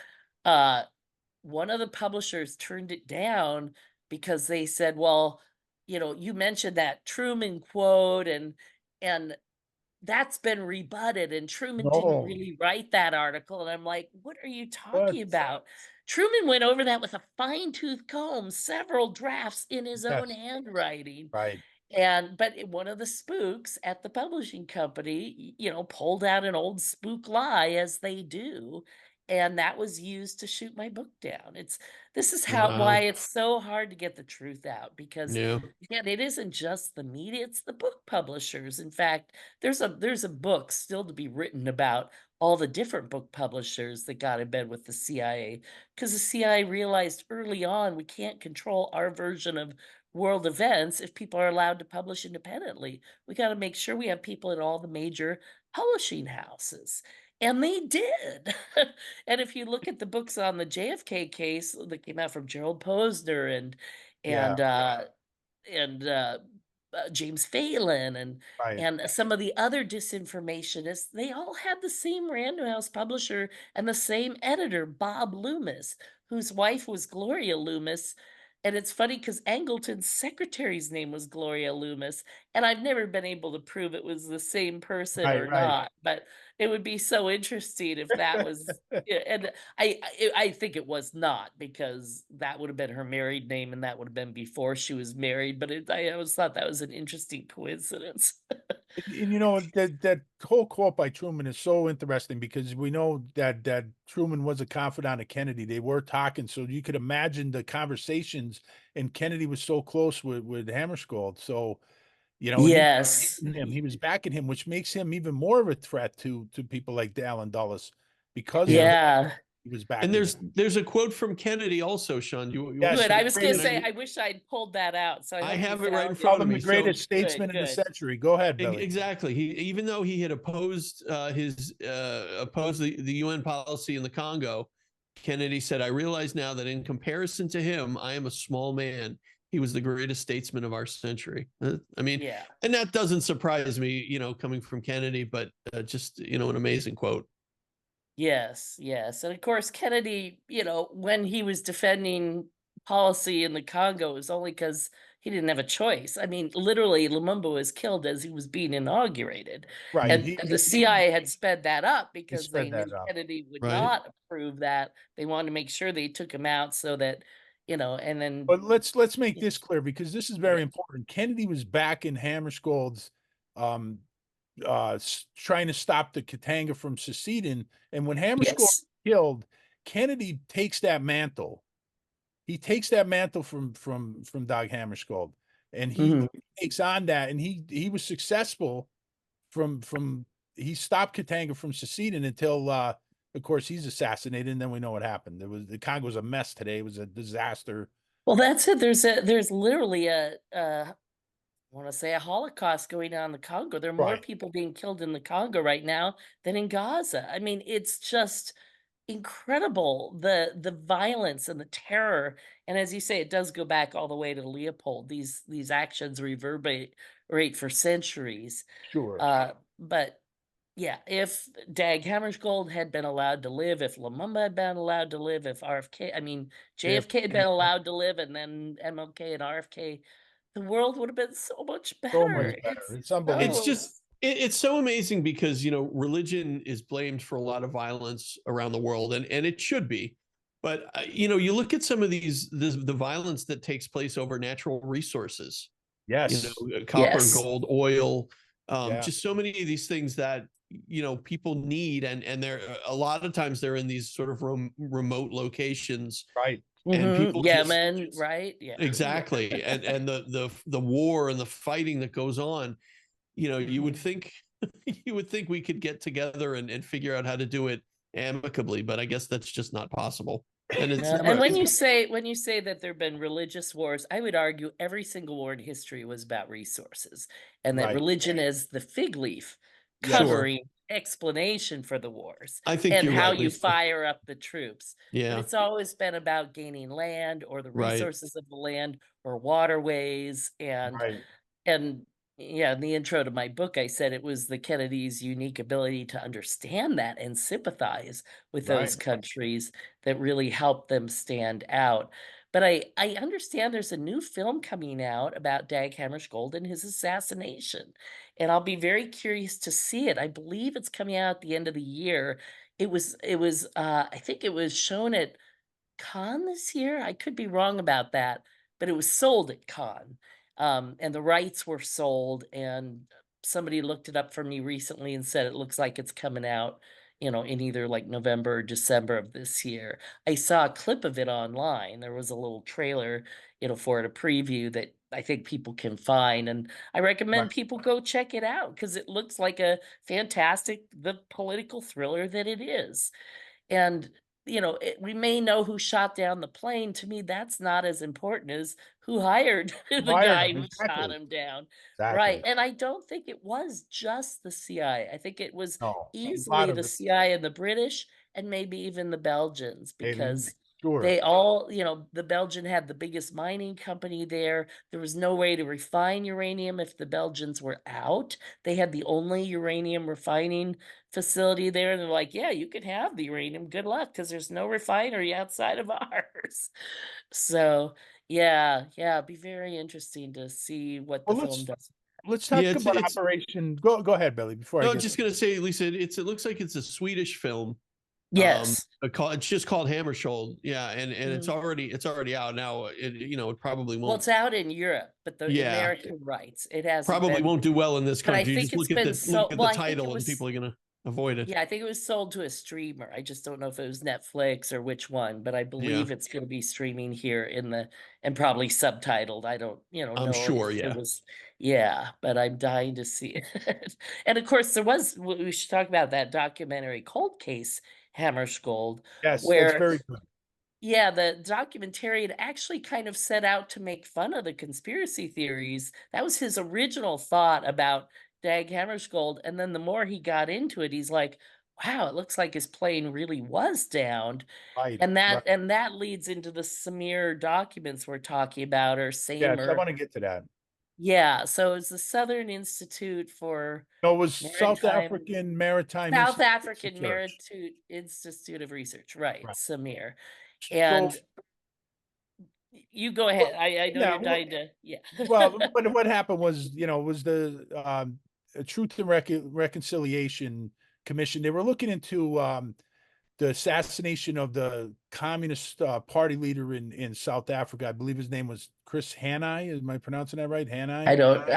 one of the publishers turned it down because they said, well, you mentioned that Truman quote, and that's been rebutted, and Truman didn't No. really write that article. And I'm like, what are you talking What? about? Truman went over that with a fine-tooth comb, several drafts in his own Yes. handwriting. Right. But one of the spooks at the publishing company, pulled out an old spook lie, as they do, and that was used to shoot my book down. This is Wow. why it's so hard to get the truth out, because Yeah. again, it isn't just the media, it's the book publishers. In fact, there's a book still to be written about all the different book publishers that got in bed with the CIA, because the CIA realized early on we can't control our version of world events if people are allowed to publish independently. We got to make sure we have people in all the major publishing houses. And they did. And if you look at the books on the JFK case that came out from Gerald Posner and James Phelan Right. and some of the other disinformationists, they all had the same Random House publisher and the same editor, Bob Loomis, whose wife was Gloria Loomis. And it's funny because Angleton's secretary's name was Gloria Loomis, and I've never been able to prove it was the same person Right, or right. not. But it would be so interesting if that was, yeah, and I think it was not, because that would have been her married name, and that would have been before she was married. But I always thought that was an interesting coincidence. And that whole quote by Truman is so interesting, because we know that Truman was a confidant of Kennedy. They were talking, so you could imagine the conversations, and Kennedy was so close with Hammarskjold. So, Yes. he was backing him, which makes him even more of a threat to people like Dallin Dulles, because of Yeah. he was back. And there's a quote from Kennedy also, Sean. You Yes, Good. I was going to greatest- say, I wish I'd pulled that out. So I hope you have it right in found front Called of him me. the greatest So- statesman in the good. century. Go ahead, Billy. Exactly. Even though he had opposed the UN policy in the Congo, Kennedy said, "I realize now that in comparison to him, I am a small man. He was the greatest statesman of our century." I mean, Yeah. and that doesn't surprise me, coming from Kennedy, but just, an amazing quote. Yes, yes. And of course, Kennedy, when he was defending policy in the Congo, it was only because he didn't have a choice. I mean, literally, Lumumba was killed as he was being inaugurated. Right. And the CIA had sped that up because they sped knew that up. Kennedy would Right. not approve that. They wanted to make sure they took him out so that, and then. But let's make this clear, because this is very Yeah. important. Kennedy was back in Hammarskjold's trying to stop the Katanga from seceding, and when Hammarskjold Yes. killed, Kennedy takes that mantle. He takes that mantle from Dag Hammarskjold, and he Mhm. takes on that, and he was successful he stopped Katanga from seceding until of course he's assassinated, and then we know what happened. The Congo was a mess today. It was a disaster. Well, that's it. There's literally I want to say a Holocaust going on in the Congo. There are more Right. people being killed in the Congo right now than in Gaza. I mean, it's just incredible, the violence and the terror. And as you say, it does go back all the way to Leopold. These actions reverberate for centuries. Sure. But yeah, if Dag Hammarskjold had been allowed to live, if Lumumba had been allowed to live, if JFK had been allowed to live, and then MLK and RFK, the world would have been so much better. So much better. It's unbelievable. It's so amazing because, religion is blamed for a lot of violence around the world, and it should be. But, you look at some of the violence that takes place over natural resources. Yes. Copper, Yes. gold, oil, Yeah. just so many of these things that, people need. And they're a lot of times they're in these sort of remote locations. Right. And people Yemen, right? Yeah. Exactly. And the war and the fighting that goes on, you would think we could get together and figure out how to do it amicably, but I guess that's just not possible. And it's And when you say that there have been religious wars, I would argue every single war in history was about resources, and that Right. religion is the fig leaf Yes. covering explanation for the wars. I think and you're how right, you Lisa. fire up the troops. Yeah. But it's always been about gaining land or the Right. resources of the land or waterways Right. and yeah, in the intro to my book, I said it was the Kennedys' unique ability to understand that and sympathize with those Right. countries that really helped them stand out. But I understand there's a new film coming out about Dag Hammarskjold and his assassination, and I'll be very curious to see it. I believe it's coming out at the end of the year. It was I think it was shown at Cannes this year. I could be wrong about that, but it was sold at Cannes. And the rights were sold, and somebody looked it up for me recently and said it looks like it's coming out, in either like November or December of this year. I saw a clip of it online. There was a little trailer, for it, a preview that I think people can find, and I recommend Right. people go check it out because it looks like the political thriller that it is. And we may know who shot down the plane. To me, that's not as important as who hired the guy him, who shot exactly. him down. Exactly. Right. And I don't think it was just the CIA. I think it was No, a lot easily of the it. CIA and the British and maybe even the Belgians, because Sure. they all, the Belgian had the biggest mining company there. There was no way to refine uranium if the Belgians were out. They had the only uranium refining facility there. And they're like, yeah, you can have the uranium. Good luck, because there's no refinery outside of ours. So, yeah, it'd be very interesting to see what the Well, film does. Let's talk Yeah, about Operation. Go ahead, Billy. Before No, I I'm get just gonna say, Lisa, it looks like it's a Swedish film. Yes. It's just called Hammarskjold. Yeah, and it's Mhm. already out now. It probably Well, won't. it's out in Europe, but the Yeah. American rights, it hasn't probably been. won't do well in this But I country. You think just it's been look at the I think title, it and was- people are gonna. avoid it. Yeah, I think it was sold to a streamer. I just don't know if it was Netflix or which one, but I believe it's going to be streaming here and probably subtitled. I don't, I'm know sure. if it Yeah. was, yeah, but I'm dying to see it. And of course, we should talk about that documentary Cold Case Hammarskjold, Yes, that's where, very good. yeah, the documentarian actually kind of set out to make fun of the conspiracy theories. That was his original thought about Dag Hammarskjold. And then the more he got into it, he's like, wow, it looks like his plane really was downed. Right, And right. that leads into the SAMIR documents we're talking about, or Yes, I SAMIR. want to get to that. Yeah, so it's the Southern Institute for No, it was South Maritime African Maritime South Institute of African Research. Maritime Institute of Research, right, Right. SAMIR. So, And you go well, ahead. I know yeah, you're dying to, yeah. well, what happened was, was the Truth and Reconciliation Commission. They were looking into the assassination of the Communist Party leader in South Africa. I believe his name was Chris Hanai. Am I pronouncing that right? Hanai? I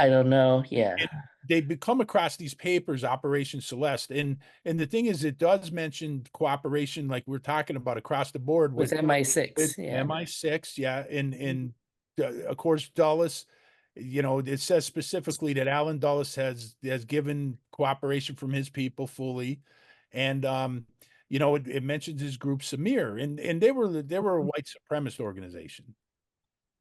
don't know. Yeah. And they come across these papers, Operation Celeste, and the thing is, it does mention cooperation, like we're talking about across the board With MI6. Yeah. MI6, yeah, and of course Dulles. It says specifically that Alan Dulles has given cooperation from his people fully, and it mentions his group SAMIR, and they were a white supremacist organization,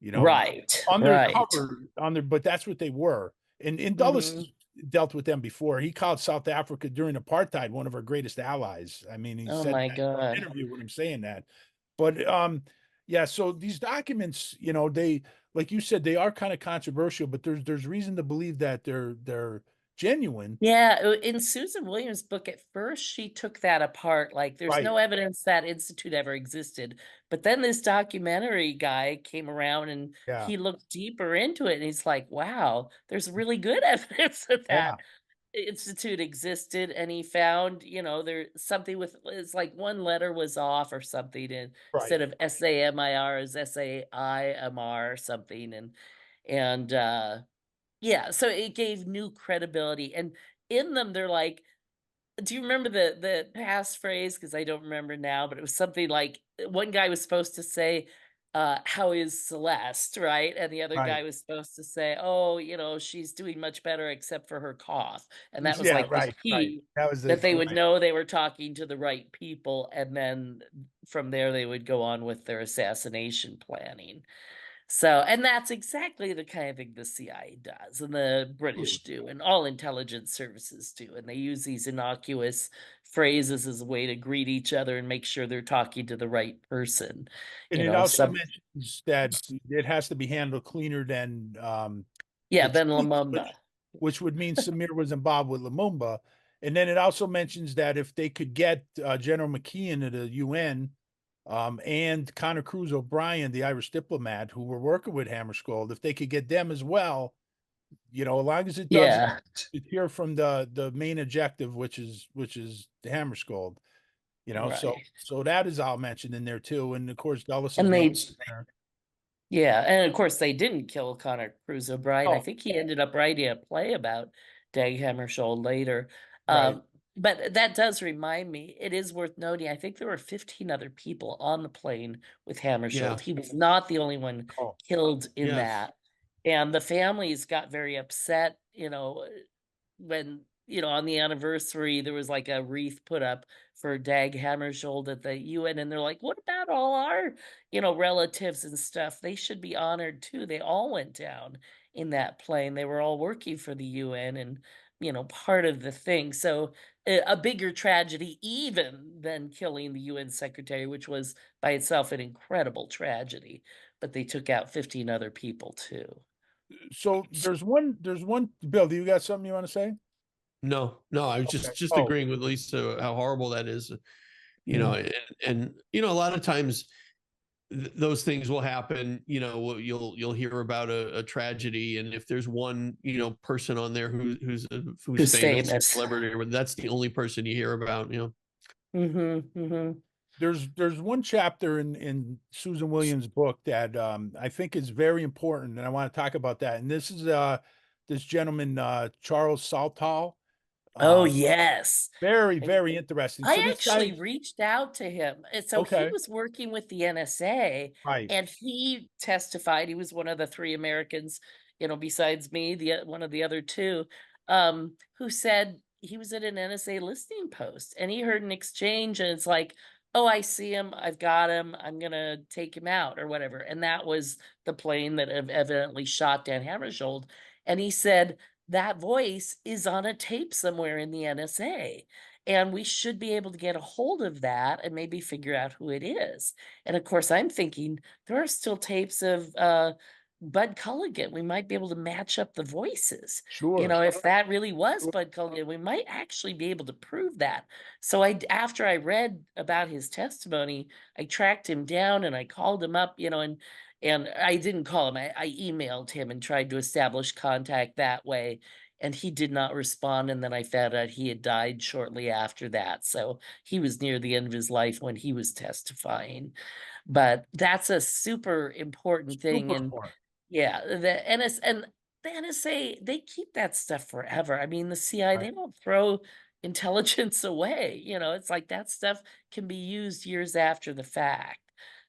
Right. Right. undercover but that's what they were. And Dulles Hmm. dealt with them before. He called South Africa during apartheid one of our greatest allies. I mean, he Oh said my that in an God. interview when I'm saying that. But yeah, so these documents, they, like you said, they are kind of controversial, but there's reason to believe that they're genuine. Yeah, in Susan Williams' book, at first she took that apart. Like, there's Right. no evidence that institute ever existed. But then this documentary guy came around and Yeah. he looked deeper into it, and he's like, wow, there's really good evidence that Yeah. institute existed. And he found, there something with, it's like one letter was off or something, and Right. instead of SAMIR is SAIMR or something. And yeah, so it gave new credibility. And in them, they're like, do you remember the past phrase? Because I don't remember now, but it was something like one guy was supposed to say, how is Celeste, right? And the other Right. guy was supposed to say, oh, she's doing much better except for her cough. And that was Yeah. like the Right. Right. key, That was that they would right. know they were talking to the right people. And then from there, they would go on with their assassination planning. So, and that's exactly the kind of thing the CIA does, and the British do, and all intelligence services do. And they use these innocuous phrases as a way to greet each other and make sure they're talking to the right person. And it also mentions that it has to be handled cleaner than Yeah, the then truth, Lumumba. which would mean SAMIR was involved with Lumumba. And then it also mentions that if they could get General McKeon at the UN, and Connor Cruz O'Brien, the Irish diplomat who were working with Hammarskjold, if they could get them as well, as long as it does Yeah, hear from the main objective, which is the Hammarskjold, right. so that is all mentioned in there too. And of course, Dulles' And name they, is there. yeah, and of course they didn't kill Connor Cruz O'Brien. I Oh, think he ended up writing a play about Dag Hammarskjold later. right. But that does remind me, it is worth noting, I think there were 15 other people on the plane with Hammarskjold. Yeah. He was not the only one Oh, killed in Yes. that. And the families got very upset, when, on the anniversary, there was like a wreath put up for Dag Hammarskjold at the UN, and they're like, what about all our, relatives and stuff? They should be honored too. They all went down in that plane. They were all working for the UN and, part of the thing. So a bigger tragedy even than killing the UN secretary, which was by itself an incredible tragedy. But they took out 15 other people too. So there's one, Bill, do you got something you want to say? No, I was Okay. just Oh, agreeing with Lisa how horrible that is. Mhm. And a lot of times those things will happen. You'll hear about a tragedy, and if there's one person on there who's Who's famous, famous. celebrity, that's the only person you hear about. Mm-hmm, mm-hmm. There's one chapter in Susan Williams' book that I think is very important, and I want to talk about that. And this is this gentleman Charles Saltal. Oh, yes. Very, And very interesting. So I this guy, actually reached out to him. And so he okay, was working with the NSA right, and he testified. He was one of the three Americans, besides me, one of the other two, who said he was at an NSA listening post and he heard an exchange and it's like, oh, I see him. I've got him. I'm going to take him out or whatever. And that was the plane that evidently shot Dag Hammarskjold. And he said, that voice is on a tape somewhere in the NSA. And we should be able to get a hold of that and maybe figure out who it is. And of course, I'm thinking there are still tapes of Bud Culligan. We might be able to match up the voices. sure. If that really was Bud Culligan, we might actually be able to prove that. So after I read about his testimony, I tracked him down and I called him up, and I didn't call him. I emailed him and tried to establish contact that way and he did not respond. And then I found out he had died shortly after that. So he was near the end of his life when he was testifying. But that's a super important thing. Super And smart. yeah, the NSA, they keep that stuff forever. I mean, the CIA, Right. they don't throw intelligence away. It's like that stuff can be used years after the fact.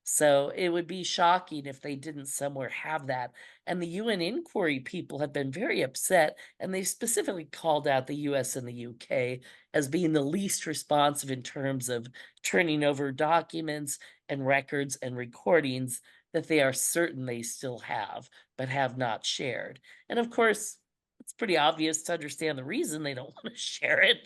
So it would be shocking if they didn't somewhere have that. And the UN inquiry people have been very upset, and they specifically called out the US and the UK as being the least responsive in terms of turning over documents and records and recordings that they are certain they still have, but have not shared. And of course, it's pretty obvious to understand the reason they don't want to share it.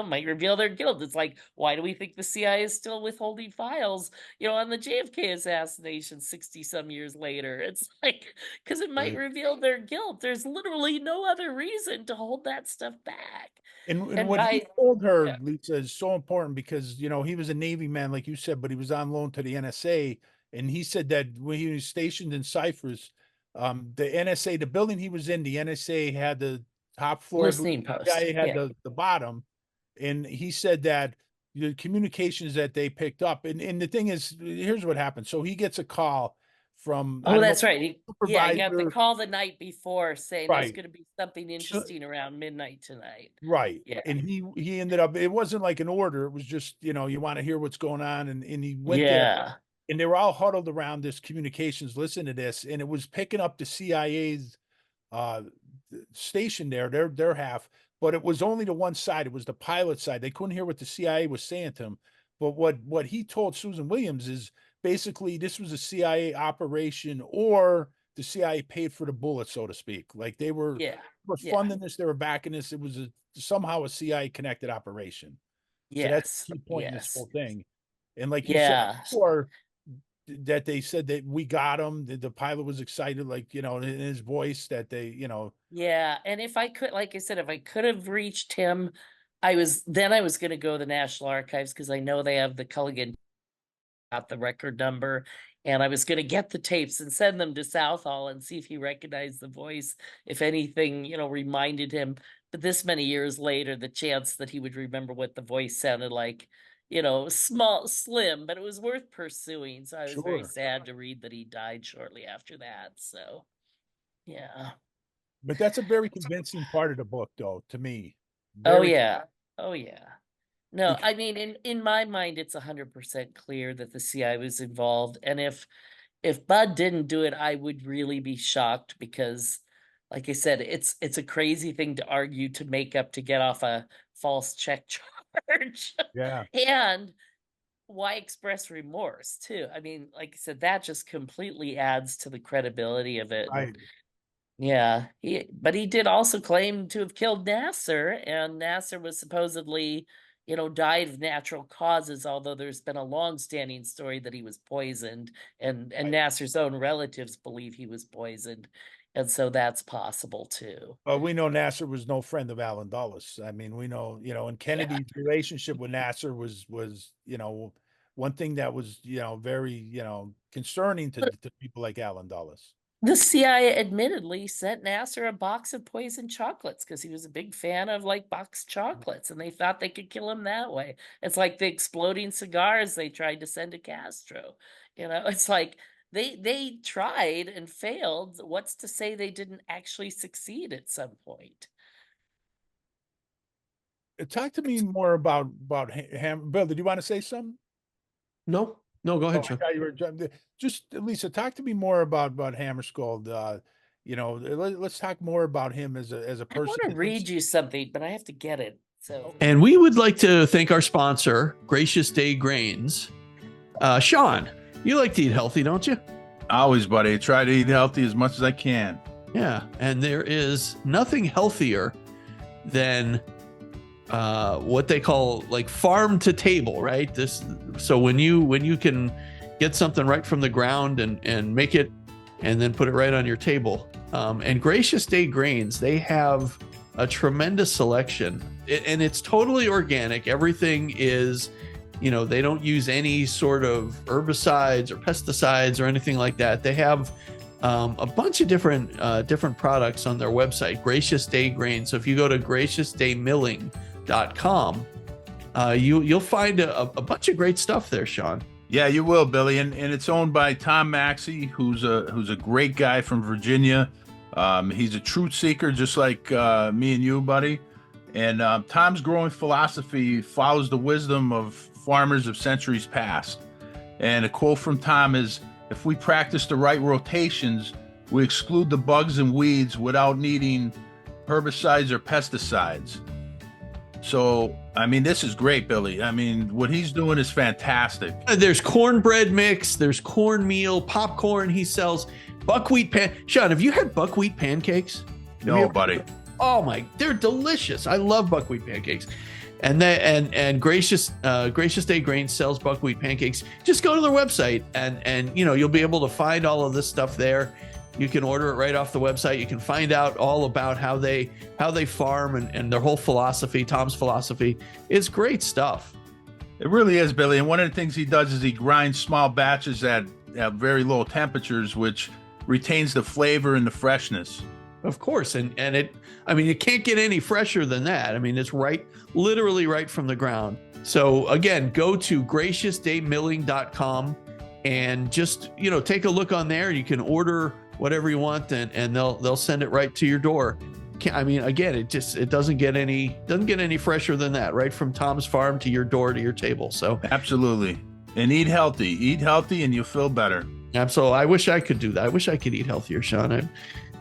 Might reveal their guilt. It's like, why do we think the CIA is still withholding files, on the JFK assassination 60 some years later? It's like, because it might Right. reveal their guilt. There's literally no other reason to hold that stuff back. And And what he by, told her, yeah, Lisa, is so important because, he was a Navy man, like you said, but he was on loan to the NSA. And he said that when he was stationed in Cyprus, the NSA, the building he was in, the NSA had the top floor, I believe listening the post. CIA had Yeah. the bottom. And he said that the communications that they picked up, and the thing is, here's what happened. So he gets a call from, I Oh, don't know, that's right. Yeah, he got the supervisor, call the night before saying there's right? going to be something So, interesting around midnight tonight. right. Yeah. And he ended up, it wasn't like an order, it was just, you want to hear what's going on. And he went there Yeah. and they were all huddled around this communications, listen to this, and it was picking up the CIA's uh station there, their half, but it was only to one side. It was the pilot side. They couldn't hear what the CIA was saying to him. But what he told Susan Williams is basically this was a CIA operation, or the CIA paid for the bullet, so to speak. Like Yeah. were Yeah. funding this, they were backing this. It was somehow a CIA connected operation. So that's Yes. the key point in this Yes. whole thing. And like you said Yeah. before, that they said that we got him. The pilot was excited, like, in his voice that they, Yeah. And if I could, like I said, if I could have reached him, I was going to go to the National Archives because I know they have the Culligan got the record number. And I was going to get the tapes and send them to Southall and see if he recognized the voice, if anything, reminded him. But this many years later, the chance that he would remember what the voice sounded like, small, slim, but it was worth pursuing. So I was very sure. sad to read that he died shortly after that. So, yeah. But that's a very convincing part of the book, though, to me. Oh, Very, yeah. Oh, yeah. No, because, I mean, in my mind, it's 100% clear that the CIA was involved. And if Bud didn't do it, I would really be shocked because, like I said, it's a crazy thing to argue to make up to get off a false check charge. yeah, And why express remorse too? I mean, like I said, that just completely adds to the credibility of it. right. And yeah, but he did also claim to have killed Nasser, and Nasser was supposedly, died of natural causes, although there's been a long-standing story that he was poisoned, and Right. Nasser's own relatives believe he was poisoned, and so that's possible too. But we know Nasser was no friend of Alan Dulles. I mean, we know, and Yeah. Kennedy's relationship with Nasser was, one thing that was, very, concerning to people like Alan Dulles. The CIA admittedly sent Nasser a box of poisoned chocolates because he was a big fan of like boxed chocolates and they thought they could kill him that way. It's like the exploding cigars they tried to send to Castro. It's like they tried and failed. What's to say they didn't actually succeed at some point? talk to me more about Bill, did you want to say something? No, no, go Oh, ahead, I Sean. thought you were just Lisa, talk to me more about Hammarskjold. Let's talk more about him as a I want person. to read you something, but I have to get it. So, And we would like to thank our sponsor, Gracious Day Grains. Sean, you like to eat healthy, don't you? Always, buddy. I try to eat healthy as much as I can. Yeah, and there is nothing healthier than what they call like farm to table, right? So when you can get something right from the ground and make it and then put it right on your table. And Gracious Day Grains, they have a tremendous selection, and it's totally organic. Everything is, they don't use any sort of herbicides or pesticides or anything like that. They have a bunch of different products on their website, Gracious Day Grains. So if you go to graciousdaymilling.com, you'll find a bunch of great stuff there, Sean. Yeah, you will, Billy, and it's owned by Tom Maxey, who's a great guy from Virginia. He's a truth seeker, just like me and you, buddy. And Tom's growing philosophy follows the wisdom of farmers of centuries past. And a quote from Tom is, "If we practice the right rotations, we exclude the bugs and weeds without needing herbicides or pesticides." So, I mean, this is great, Billy. I mean, what he's doing is fantastic. There's cornbread mix, there's cornmeal, popcorn he sells, buckwheat Sean, have you had buckwheat pancakes? No, buddy. Oh my, they're delicious. I love buckwheat pancakes. And Gracious Day Grains sells buckwheat pancakes. Just go to their website and you'll be able to find all of this stuff there. You can order it right off the website. You can find out all about how they farm and their whole philosophy, Tom's philosophy. It's great stuff. It really is, Billy. And one of the things he does is he grinds small batches at very low temperatures, which retains the flavor and the freshness. Of course. And it can't get any fresher than that. I mean, it's literally right from the ground. So again, go to graciousdaymilling.com and just, take a look on there. You can order whatever you want and they'll send it right to your door. Again, it doesn't get any fresher than that, right from Tom's farm to your door to your table. So absolutely. And eat healthy and you'll feel better. Absolutely. I wish I could do that. I wish I could eat healthier, Sean.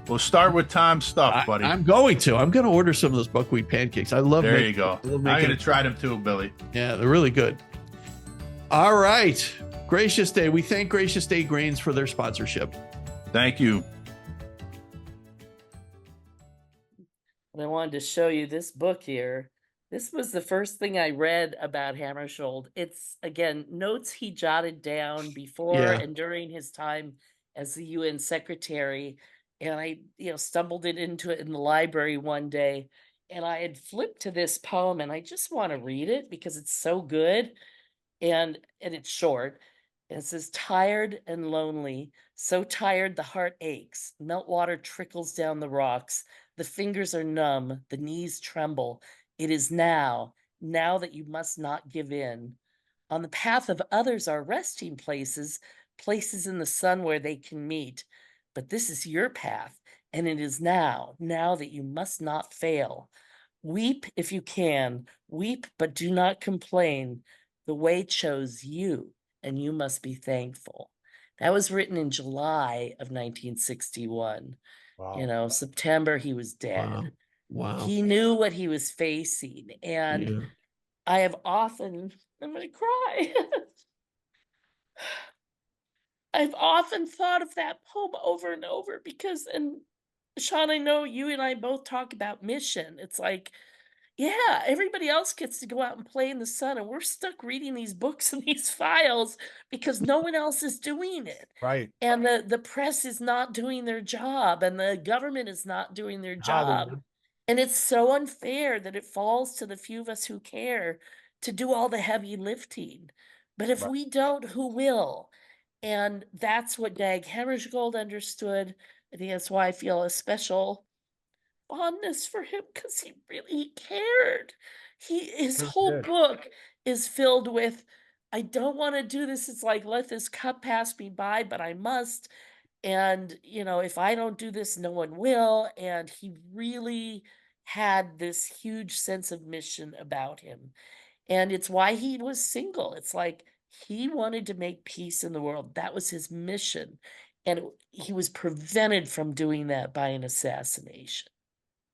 We'll start with Tom's stuff, buddy. I'm going to order some of those buckwheat pancakes. I love There you go. I'm going to try them too, Billy. Yeah, they're really good. All right. Gracious Day. We thank Gracious Day Grains for their sponsorship. Thank you. and I wanted to show you this book here. This was the first thing I read about Hammarskjold. It's, again, notes he jotted down before and during his time as the UN secretary. And I, stumbled into it in the library one day. And I had flipped to this poem, and I just want to read it because it's so good. And it's short. And it says, tired and lonely, so tired the heart aches. Meltwater trickles down the rocks. The fingers are numb, the knees tremble. It is now that you must not give in. On the path of others are resting places, places in the sun where they can meet. But this is your path, and it is now that you must not fail. Weep if you can, weep, but do not complain. The way chose you, and you must be thankful. That was written in July of 1961. Wow. September, he was dead. Wow. He knew what he was facing. And I have often, I'm going to cry. I've often thought of that poem over and over because, and Sean, I know you and I both talk about mission. It's like, yeah, everybody else gets to go out and play in the sun, and we're stuck reading these books and these files because no one else is doing it. Right. And the press is not doing their job, and the government is not doing their job. Hollywood. And it's so unfair that it falls to the few of us who care to do all the heavy lifting. But if we don't, who will? And that's what Dag Hammarskjold understood. I think that's why I feel a special fondness for him, because he really cared. His whole book is filled with, I don't want to do this. It's like, let this cup pass me by, but I must. And, if I don't do this, no one will. And he really had this huge sense of mission about him. And it's why he was single. It's like he wanted to make peace in the world. That was his mission. And he was prevented from doing that by an assassination.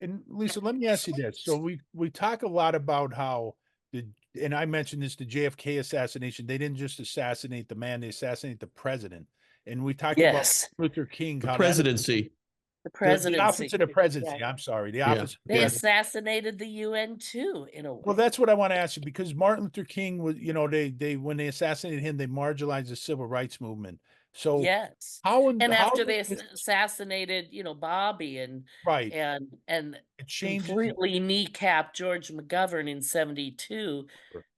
And Lisa, let me ask you this. So we talk a lot about how and I mentioned this, the JFK assassination. They didn't just assassinate the man; they assassinated the president. And we talked about Yes, Luther King, The how that presidency. the the office presidency. of the presidency. Yeah. I'm sorry, the Yeah. office of the They Yeah. president. assassinated the UN too, in a way. Well, that's what I want to ask you because Martin Luther King was, they when they assassinated him, they marginalized the civil rights movement. So Yes. how And how after did they this, assassinated, Bobby right? and It changes. completely kneecapped George McGovern in 72,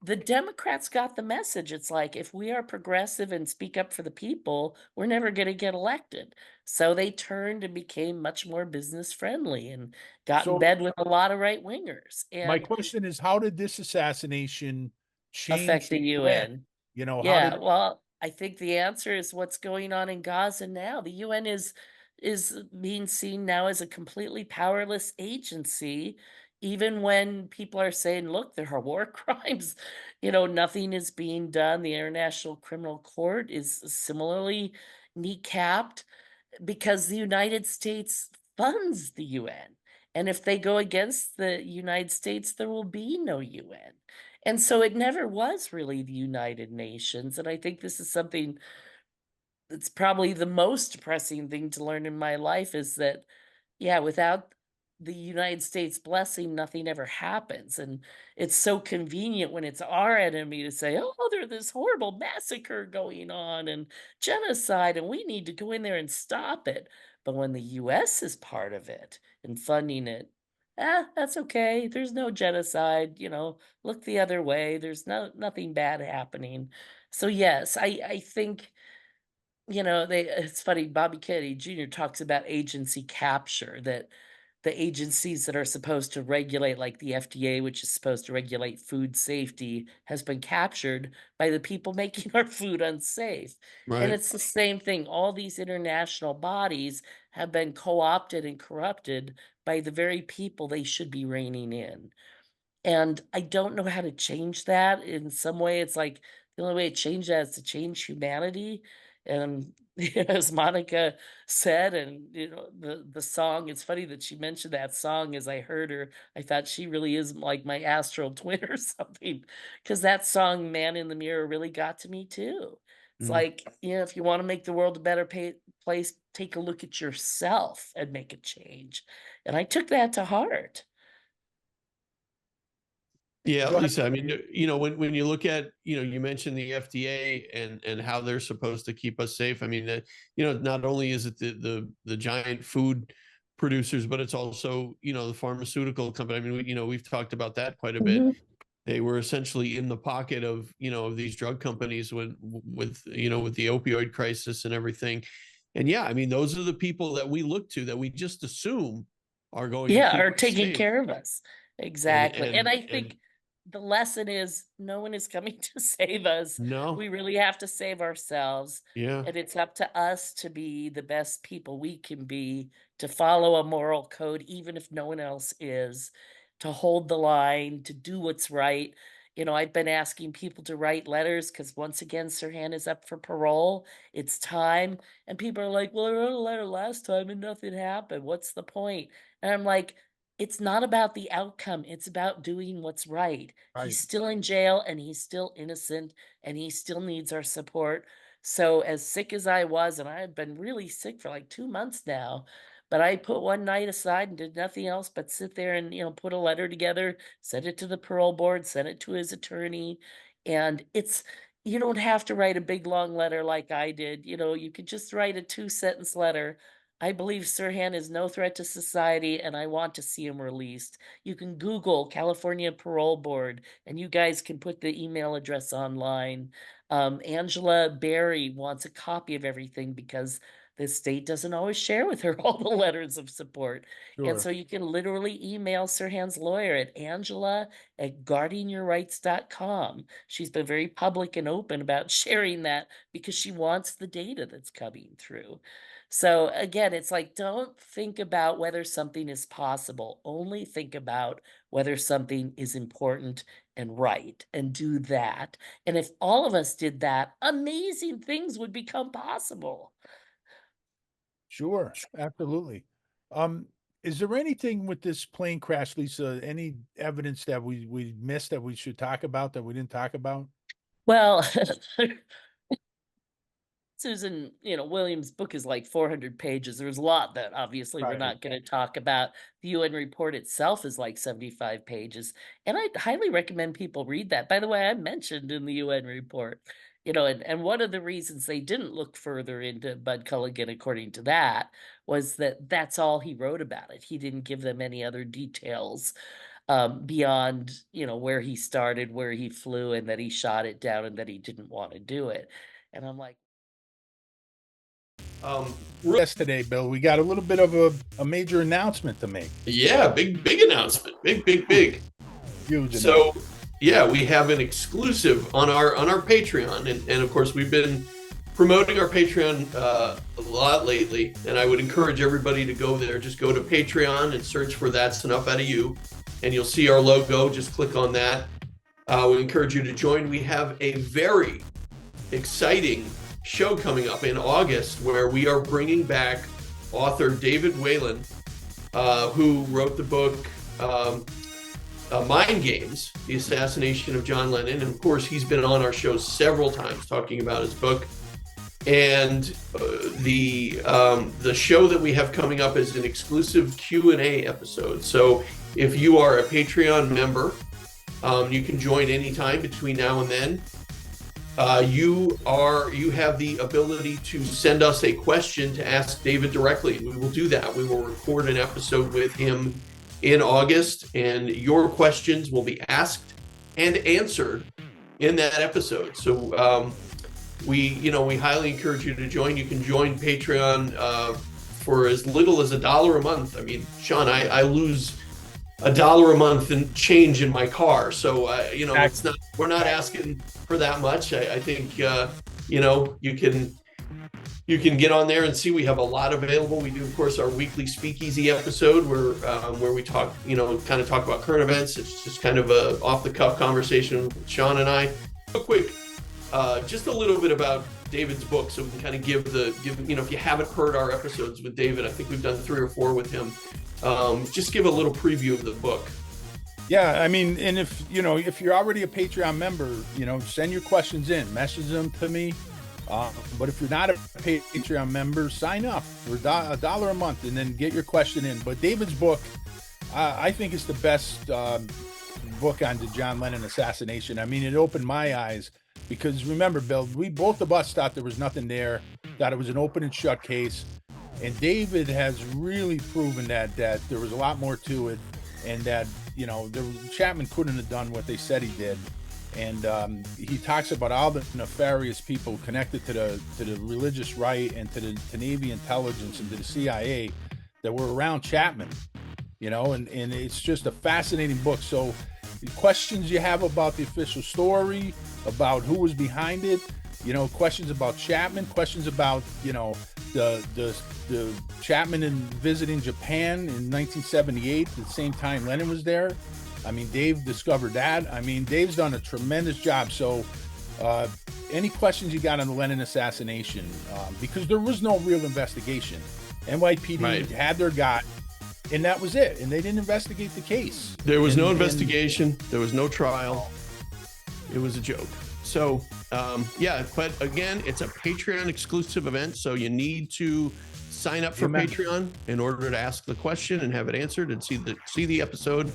the Democrats got the message. It's like, if we are progressive and speak up for the people, we're never going to get elected. So they turned and became much more business friendly and got in So bed with a lot of right wingers my and question is, how did this assassination affect change the the UN? UN. How Yeah, did well, I think the answer is what's going on in Gaza now. The UN is being seen now as a completely powerless agency, even when people are saying, look, there are war crimes. Nothing is being done. The International Criminal Court is similarly kneecapped because the United States funds the UN. And if they go against the United States, there will be no UN. And so it never was really the United Nations. And I think this is something that's probably the most depressing thing to learn in my life is that, yeah, without the United States blessing, nothing ever happens. And it's so convenient when it's our enemy to say, oh, there's this horrible massacre going on and genocide, and we need to go in there and stop it. But when the US is part of it and funding it, that's okay. There's no genocide, look the other way. There's nothing bad happening. So yes, I think it's funny, Bobby Kennedy Jr. talks about agency capture, that the agencies that are supposed to regulate, like the FDA, which is supposed to regulate food safety, has been captured by the people making our food unsafe. And Right. it's the same thing. All these international bodies have been co-opted and corrupted by the very people they should be reining in. And I don't know how to change that. In some way, it's like the only way to change that is to change humanity. And as Monica said, and the song, it's funny that she mentioned that song as I heard her. I thought she really is like my astral twin or something. Because that song, Man in the Mirror, really got to me too. It's Mm. like, if you want to make the world a better place, take a look at yourself and make a change. And I took that to heart. Yeah, go ahead? Lisa, I mean, when you look at, you mentioned the FDA and how they're supposed to keep us safe. I mean, not only is it the giant food producers, but it's also, the pharmaceutical company. I mean, we've talked about that quite a bit. Mhm. They were essentially in the pocket of, of these drug companies with the opioid crisis and everything. And yeah, I mean, those are the people that we look to, that we just assume are going to Yeah, keep are us taking safe. care of us. And Exactly. And and I and think the lesson is no one is coming to save us. no, We really have to save ourselves. yeah. And it's up to us to be the best people we can be, to follow a moral code, even if no one else is, to hold the line, to do what's right. I've been asking people to write letters because once again, Sirhan is up for parole. It's time. And people are like, well, I wrote a letter last time and nothing happened. What's the point? And I'm like, it's not about the outcome. It's about doing what's right. He's Right. still in jail and he's still innocent and he still needs our support. So, as sick as I was, and I had been really sick for like 2 months now, but I put one night aside and did nothing else but sit there and, put a letter together, send it to the parole board, send it to his attorney. And you don't have to write a big long letter like I did. You could just write a 2 sentence letter. I believe Sirhan is no threat to society, and I want to see him released. You can Google California Parole Board, and you guys can put the email address online. Angela Berry wants a copy of everything because the state doesn't always share with her all the letters of support. And Sure. so you can literally email Sirhan's lawyer at angela@guardingyourrights.com. She's been very public and open about sharing that because she wants the data that's coming through. So again, it's like, don't think about whether something is possible. Only think about whether something is important and right, and do that. And if all of us did that, amazing things would become possible. Sure, absolutely. Um, is there anything with this plane crash, Lisa? Any evidence that we missed that we should talk about that we didn't talk about? Well, Susan, Williams' book is like 400 pages. There's a lot that obviously we're Right. not going to talk about. The UN report itself is like 75 pages. And I highly recommend people read that. By the way, I mentioned in the UN report, and one of the reasons they didn't look further into Bud Culligan, according to that, was that that's all he wrote about it. He didn't give them any other details beyond, where he started, where he flew, and that he shot it down and that he didn't want to do it. And I'm like, Yes, today, Bill, we got a little bit of a major announcement to make. Yeah, big announcement. Big. Huge So yeah, we have an exclusive on our Patreon, and of course we've been promoting our Patreon a lot lately, and I would encourage everybody to go there. Just go to Patreon and search for That's Enough Out of You, and you'll see our logo. Just click on that. We encourage you to join. We have a very exciting show coming up in August where we are bringing back author David Whalen, who wrote the book Mind Games, The Assassination of John Lennon. And of course, he's been on our show several times talking about his book. And the show that we have coming up is an exclusive Q&A episode. So if you are a Patreon member, you can join anytime between now and then. You have the ability to send us a question to ask David directly. We will do that. We will record an episode with him in August, and your questions will be asked and answered in that episode. So we highly encourage you to join. You can join Patreon for as little as $1 a month. I mean, Sean, I lose $1 a month in change in my car, so it's not. We're not asking for that much. I think you can get on there and see we have a lot available. We do, of course, our weekly speakeasy episode where we talk, kind of talk about current events. It's just kind of a off the cuff conversation with Sean and I. Real quick, just a little bit about David's book, so we can kind of give if you haven't heard our episodes with David, I think we've done 3 or 4 with him. Just give a little preview of the book. Yeah, I mean, and if you're already a Patreon member, send your questions in, message them to me. But if you're not a Patreon member, sign up for $1 a month and then get your question in. But David's book, I think is the best book on the John Lennon assassination. I mean, it opened my eyes because remember, Bill, we both of us thought there was nothing there, thought it was an open and shut case. And David has really proven that there was a lot more to it, and that Chapman couldn't have done what they said he did. And he talks about all the nefarious people connected to the religious right and to Navy intelligence and to the CIA that were around Chapman. And it's just a fascinating book. So the questions you have about the official story, about who was behind it, questions about Chapman, questions about the Chapman in visiting Japan in 1978, the same time Lennon was there. I mean, Dave discovered that. I mean, Dave's done a tremendous job. So any questions you got on the Lennon assassination, because there was no real investigation. NYPD had their guy, and that was it. And they didn't investigate the case. There was no investigation. There was no trial. It was a joke. So, but again, it's a Patreon exclusive event. So you need to sign up for Patreon in order to ask the question and have it answered and see the episode.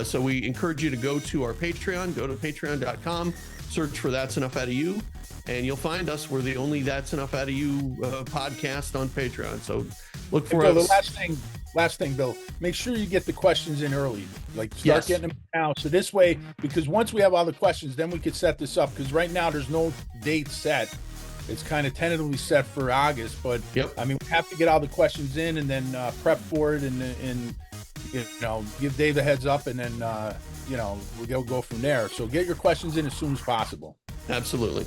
So we encourage you to go to our Patreon, go to patreon.com, search for That's Enough Out of You, and you'll find us. We're the only That's Enough Out of You podcast on Patreon. So look for us. The last thing, Bill, make sure you get the questions in early. Start getting them now. So this way, because once we have all the questions, then we could set this up. Because right now there's no date set. It's kind of tentatively set for August, but I mean, we have to get all the questions in and then prep for it and give Dave a heads up, and then we'll go from there. So get your questions in as soon as possible. Absolutely.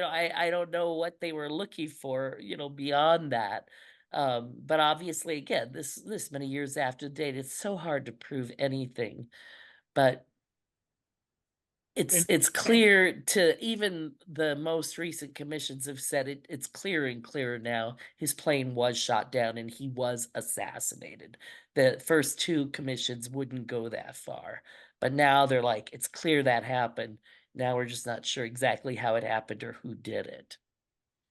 I don't know what they were looking for, beyond that. But obviously, again, this many years after the date, it's so hard to prove anything. But And it's clear to even the most recent commissions have said it's clearer and clearer now. His plane was shot down and he was assassinated. The first two commissions wouldn't go that far, but now they're like, it's clear that happened. Now we're just not sure exactly how it happened or who did it.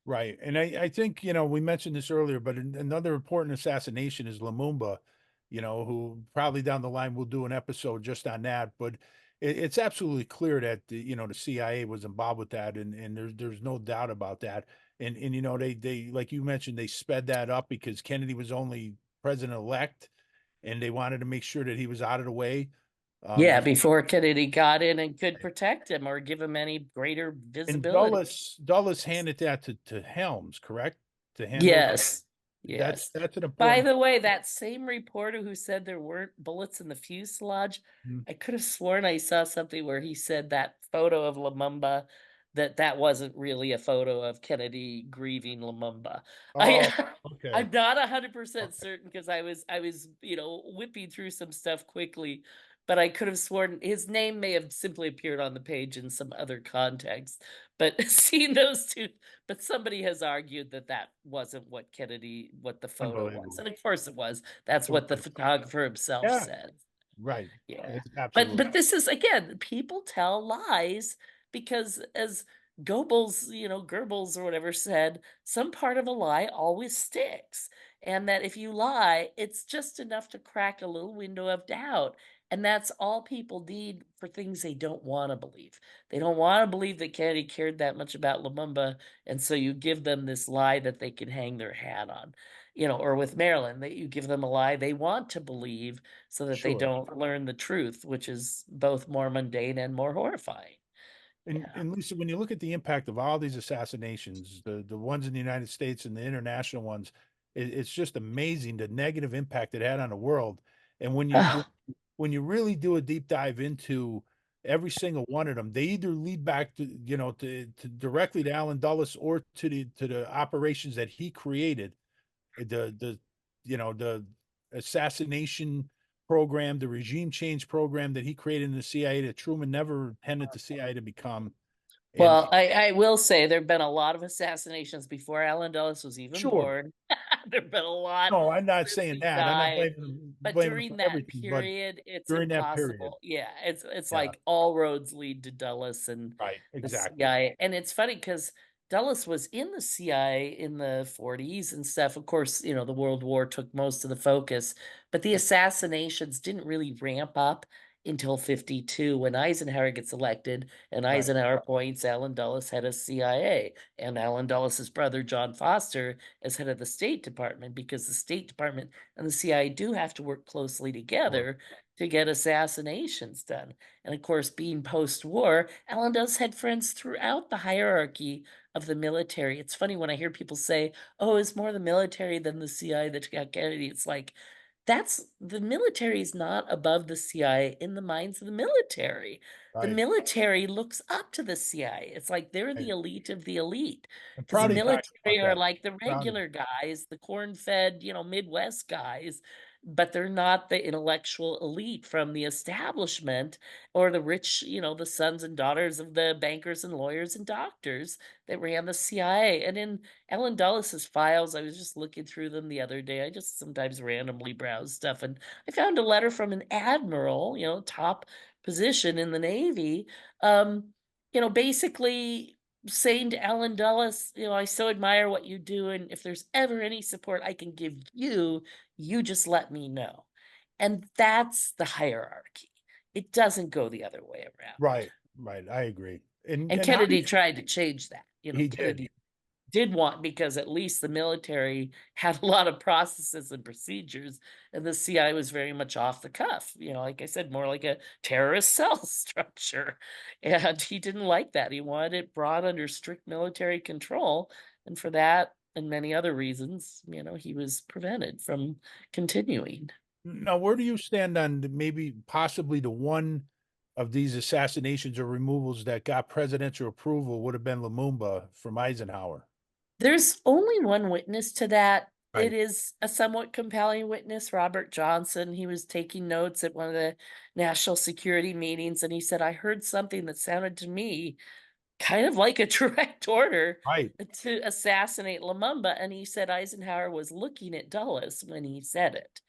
right. And I think, we mentioned this earlier, but another important assassination is Lumumba, who probably down the line we'll do an episode just on that. But it's absolutely clear that the CIA was involved with that, and there's no doubt about that. And they like you mentioned, they sped that up because Kennedy was only president-elect, and they wanted to make sure that he was out of the way. Yeah, Before before Kennedy got in and could protect him or give him any greater and visibility. Dulles handed that to Helms, correct? To handle Yes. that's Yes. that's an By important. the way, that same reporter who said there weren't bullets in the fuselage, I could have sworn I saw something where he said that photo of Lumumba, that wasn't really a photo of Kennedy grieving Lumumba. Oh, I okay. I'm not 100% Okay. certain because I was whipping through some stuff quickly, but I could have sworn his name may have simply appeared on the page in some other context. But seeing those two, but somebody has argued that that wasn't what the photo was. Unbelievable. And of course it was. That's It what the was. photographer himself Yeah, said. right. Yeah. It's But absolutely. but this is again, people tell lies because as Goebbels or whatever said, some part of a lie always sticks. And that if you lie, it's just enough to crack a little window of doubt. And that's all people need for things they don't want to believe. They don't want to believe that Kennedy cared that much about Lumumba, and so you give them this lie that they can hang their hat on. Or with Maryland, that you give them a lie they want to believe so that they Sure. don't learn the truth, which is both more mundane and more horrifying. And Yeah. and Lisa, when you look at the impact of all these assassinations, the ones in the United States and the international ones, it's just amazing the negative impact it had on the world. And Oh, when you really do a deep dive into every single one of them, they either lead back to directly to Allen Dulles or to the operations that he created, the the assassination program, the regime change program that he created in the CIA that Truman never intended the CIA to become. And well, I will say there have been a lot of assassinations before Alan Dulles was even sure, born. There have been a lot no, I'm not since saying he that. I'm not died. blaming But them during for that everything, but period, it's during that period, impossible. Yeah, it's yeah, like all roads lead to Dulles and right, the exactly, CIA. And it's funny because Dulles was in the CIA in the 40s and stuff. Of course, the World War took most of the focus, but the assassinations didn't really ramp up until 52 when Eisenhower gets elected and right, Eisenhower appoints Allen Dulles head of CIA and Allen Dulles' brother John Foster as head of the State Department because the State Department and the CIA do have to work closely sure, together to get assassinations done. And of course, being post-war, Allen Dulles had friends throughout the hierarchy of the military. It's funny when I hear people say, "Oh, it's more the military than the CIA that got Kennedy." It's like the military is not above the CIA in the minds of the military. The right, military looks up to the CIA. It's like they're the right. elite of the elite. I'm Because the proud of you talking military about are that. like the Proud of you. regular guys, the corn-fed, Midwest guys, but they're not the intellectual elite from the establishment or the rich, the sons and daughters of the bankers and lawyers and doctors that ran the CIA. And in Ellen Dulles' files, I was just looking through them the other day. I just sometimes randomly browse stuff, and I found a letter from an admiral, top position in the Navy, basically saying to Ellen Dulles, I so admire what you do, and if there's ever any support I can give you, you just let me know. And that's the hierarchy. It doesn't go the other way around. Right, right. I agree. And And and how do Kennedy you, tried to change that. he did. Kennedy did want because at least the military had a lot of processes and procedures, and the CI was very much off the cuff. Like I said, more like a terrorist cell structure. And he didn't like that. He wanted it brought under strict military control. And for that and many other reasons, he was prevented from continuing. Now, where do you stand on maybe possibly the one of these assassinations or removals that got presidential approval would have been Lumumba from Eisenhower. There's only one witness to that. It Right. is a somewhat compelling witness, Robert Johnson. He was taking notes at one of the national security meetings, and he said, I heard something that sounded to me kind of like a direct order Right. to assassinate Lumumba. And he said Eisenhower was looking at Dulles when he said it.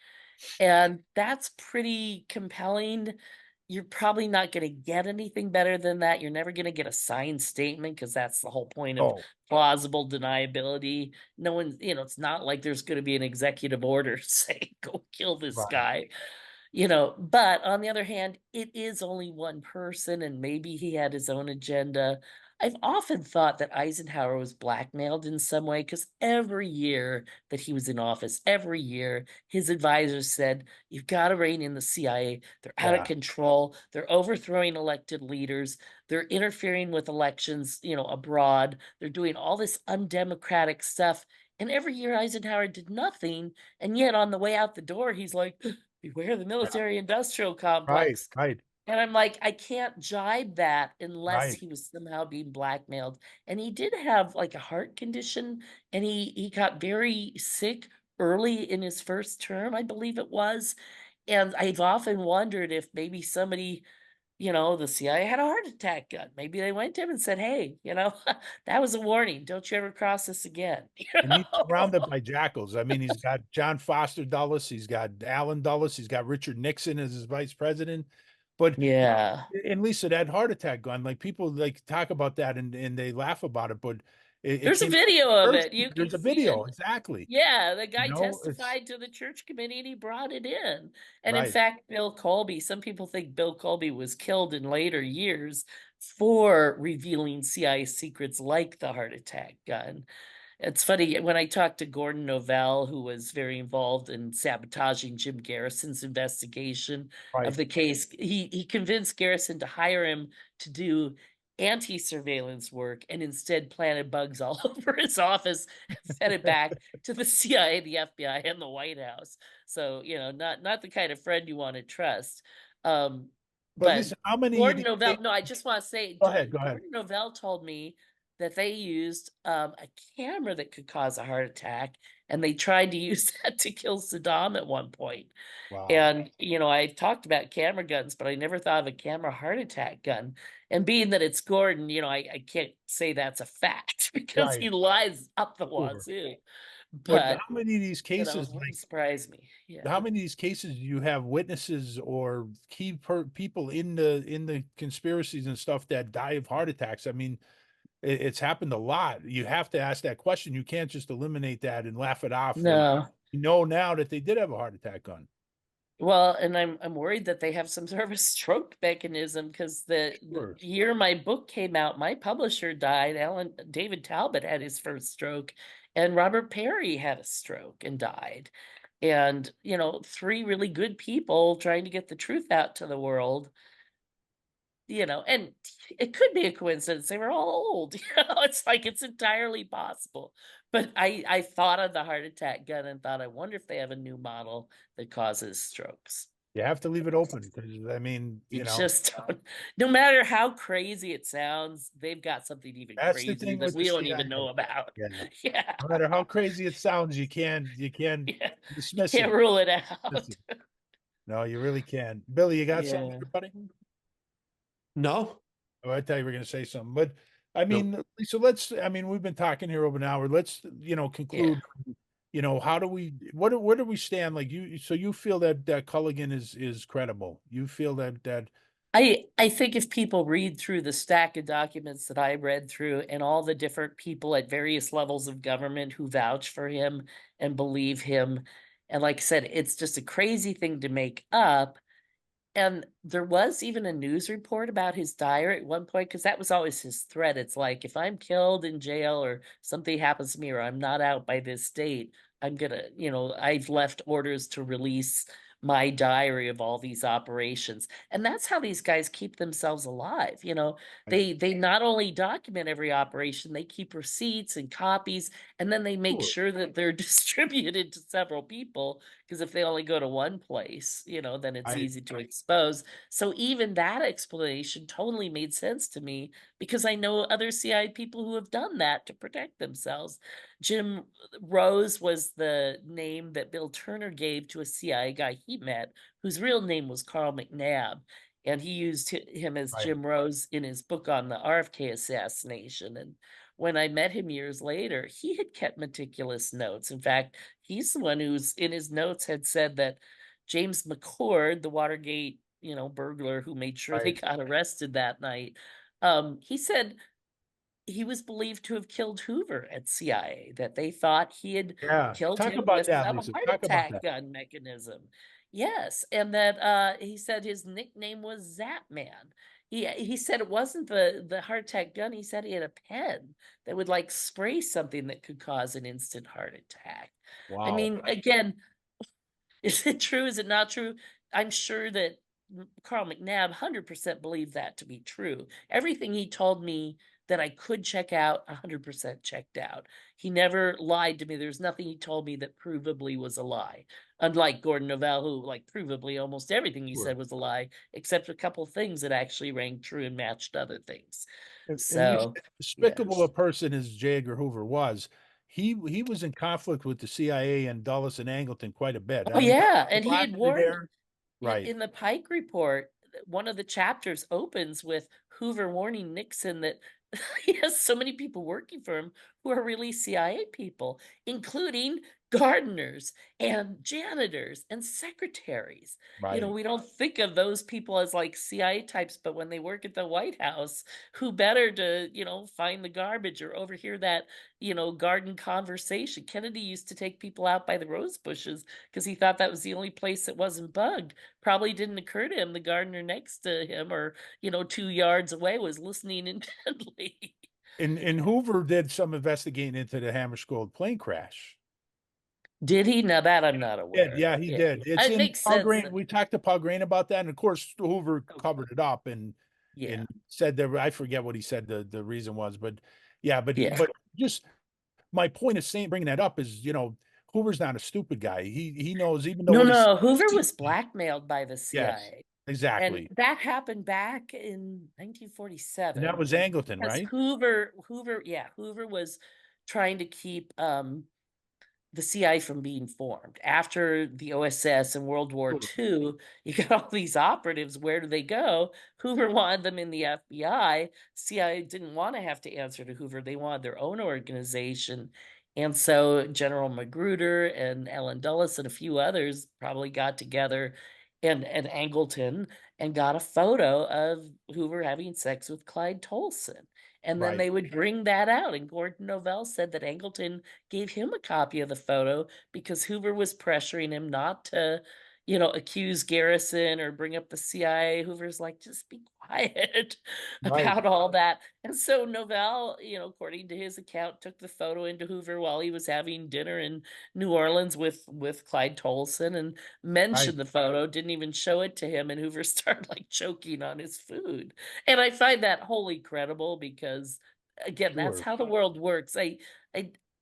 And that's pretty compelling. You're probably not going to get anything better than that. You're never going to get a signed statement because that's the whole point of Oh, plausible deniability. No one, it's not like there's going to be an executive order saying, go kill this right. guy. But on the other hand, it is only one person, and maybe he had his own agenda. I've often thought that Eisenhower was blackmailed in some way because every year that he was in office, every year, his advisors said, you've got to rein in the CIA. They're out of Yeah. control. They're overthrowing elected leaders. They're interfering with elections, abroad. They're doing all this undemocratic stuff. And every year Eisenhower did nothing. And yet on the way out the door, he's like, beware the military industrial Right. complex. Right. And I'm like, I can't jibe that unless Right. he was somehow being blackmailed. And he did have like a heart condition, and he got very sick early in his first term, I believe it was. And I've often wondered if maybe somebody, the CIA had a heart attack gun. Maybe they went to him and said, hey, that was a warning. Don't you ever cross this again. And he's surrounded by jackals. I mean, he's got John Foster Dulles, he's got Allen Dulles, he's got Richard Nixon as his vice president. But Yeah. and Lisa, that heart attack gun, like people like talk about that and they laugh about it, but it There's a came video of first. it. You can There's a see video, it. exactly. Yeah, the guy It's testified to the church committee and he brought it in. And in right. fact, Bill Colby, some people think Bill Colby was killed in later years for revealing CIA secrets like the heart attack gun. It's funny, when I talked to Gordon Novell, who was very involved in sabotaging Jim Garrison's investigation of Right. the case, he convinced Garrison to hire him to do anti-surveillance work and instead planted bugs all over his office and fed it back to the CIA, the FBI, and the White House. So, not the kind of friend you want to trust. But But listen, how many of Gordon these Novell, cases? no, I just want to say, Go ahead, go ahead. Gordon Novell told me that they used a camera that could cause a heart attack, and they tried to use that to kill Saddam at one point. Wow. And, I talked about camera guns, but I never thought of a camera heart attack gun. And being that it's Gordon, I can't say that's a fact because Right. he lies up the Sure. wazoo. But But, how many of these it cases, wouldn't like surprise me. how Yeah. many of these cases do you have witnesses or key people in the conspiracies and stuff that die of heart attacks? I mean, it's happened a lot. You have to ask that question. You can't just eliminate that and laugh it off when No. you know now that they did have a heart attack gun. Well, and I'm worried that they have some sort of a stroke mechanism because the Sure. year my book came out, my publisher died. David Talbot had his first stroke, and Robert Perry had a stroke and died. And, three really good people trying to get the truth out to the world. And it could be a coincidence. They were all old. It's like it's entirely possible. But I thought of the heart attack gun and thought, I wonder if they have a new model that causes strokes. You have to leave it open because I mean, You just don't, no matter how crazy it sounds, they've got something even that's the crazier thing that with the we don't even CIA. know about. Yeah. Yeah. No matter how crazy it sounds, you can't Yeah. dismiss Can't it. rule it out. Dismiss it. No, you really can. Billy, you got something, Yeah. everybody? No. Oh, I thought you were going to say something, but I mean, so I mean, we've been talking here over an hour. Let's, conclude, how do where do we stand? Like so you feel that Culligan is credible. You feel that, I think if people read through the stack of documents that I read through and all the different people at various levels of government who vouch for him and believe him, and like I said, it's just a crazy thing to make up. And there was even a news report about his diary at one point, because that was always his threat. It's like, if I'm killed in jail or something happens to me or I'm not out by this date, I'm gonna, I've left orders to release my diary of all these operations. And that's how these guys keep themselves alive. They not only document every operation, they keep receipts and copies, and then they make Sure. sure that they're distributed to several people because if they only go to one place, then it's I easy to expose. So even that explanation totally made sense to me because I know other CIA people who have done that to protect themselves. Jim Rose was the name that Bill Turner gave to a CIA guy he met, whose real name was Carl McNabb. And he used him as right, Jim Rose in his book on the RFK assassination. And when I met him years later, he had kept meticulous notes. In fact, he's the one who's in his notes had said that James McCord, the Watergate, burglar who made sure they right. got arrested that night, he said he was believed to have killed Hoover at CIA, that they thought he had Yeah. killed Talk him about with that, some Lisa. heart Talk about attack that. gun mechanism. Yes, and that he said his nickname was Zap Man. He said it wasn't the heart attack gun. He said he had a pen that would like spray something that could cause an instant heart attack. I Wow. mean, again, is it true? Is it not true? I'm sure that Carl McNabb 100% believed that to be true. Everything he told me that I could check out, 100% checked out. He never lied to me. There's nothing he told me that provably was a lie. Unlike Gordon Novell, who, like, provably almost everything he Sure. said was a lie, except a couple things that actually rang true and matched other things. And So, despicable yes. a person as J. Edgar Hoover was, he was in conflict with the CIA and Dulles and Angleton quite a bit. Oh, I mean, yeah. the And he had bottom of warned there, right, in the Pike report, one of the chapters opens with Hoover warning Nixon that he has so many people working for him who are really CIA people, including gardeners and janitors and secretaries. right. We don't think of those people as like CIA types, but when they work at the White House, who better to, find the garbage or overhear that, garden conversation? Kennedy used to take people out by the rose bushes because he thought that was the only place that wasn't bugged. Probably didn't occur to him the gardener next to him or 2 yards away was listening intently. And Hoover did some investigating into the Hammarskjold plane crash. Did he? Now that I'm not Did, aware yeah, of. he Yeah, did. It's it in makes Paul sense Green. that. We talked to Paul Green about that, and of course Hoover Okay. covered it up and Yeah, said that I forget what he said the reason was, but yeah, yeah. but just my point of saying bringing that up is, Hoover's not a stupid guy. He knows even though No, what he's no. Hoover was blackmailed by the yes, CIA, and exactly. that happened back in And that 1947 was Angleton, because right? Hoover was trying to keep the CIA from being formed. After the OSS and World War Sure. II, you got all these operatives. Where do they go? Hoover wanted them in the FBI. CIA didn't want to have to answer to Hoover. They wanted their own organization. And so General Magruder and Ellen Dulles and a few others probably got together and Angleton and got a photo of Hoover having sex with Clyde Tolson. And then Right. they would bring that out. And Gordon Novell said that Angleton gave him a copy of the photo because Hoover was pressuring him not to, accuse Garrison or bring up the CIA. Hoover's like, just be quiet Right. about all that. And so Novell, according to his account, took the photo into Hoover while he was having dinner in New Orleans with Clyde Tolson and Right. mentioned the photo, didn't even show it to him, and Hoover started like choking on his food. And I find that wholly credible because again, that's Sure. how the world works. I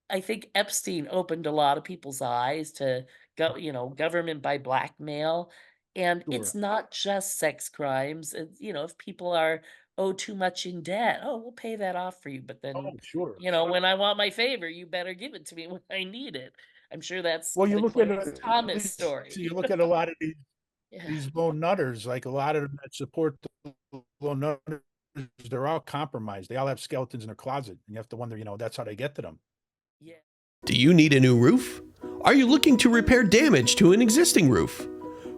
I think Epstein opened a lot of people's eyes to government by blackmail. And Sure. it's not just sex crimes. If people are too much in debt, oh, we'll pay that off for you. But then, Oh, sure. when I want my favor, you better give it to me when I need it. I'm sure that's Well, you the look at Clarence Thomas so you story. look at a lot of Yeah. these lone nutters, like a lot of them that support the lone nutters, they're all compromised. They all have skeletons in their closet, and you have to wonder, that's how they get to them. Yeah. Do you need a new roof? Are you looking to repair damage to an existing roof?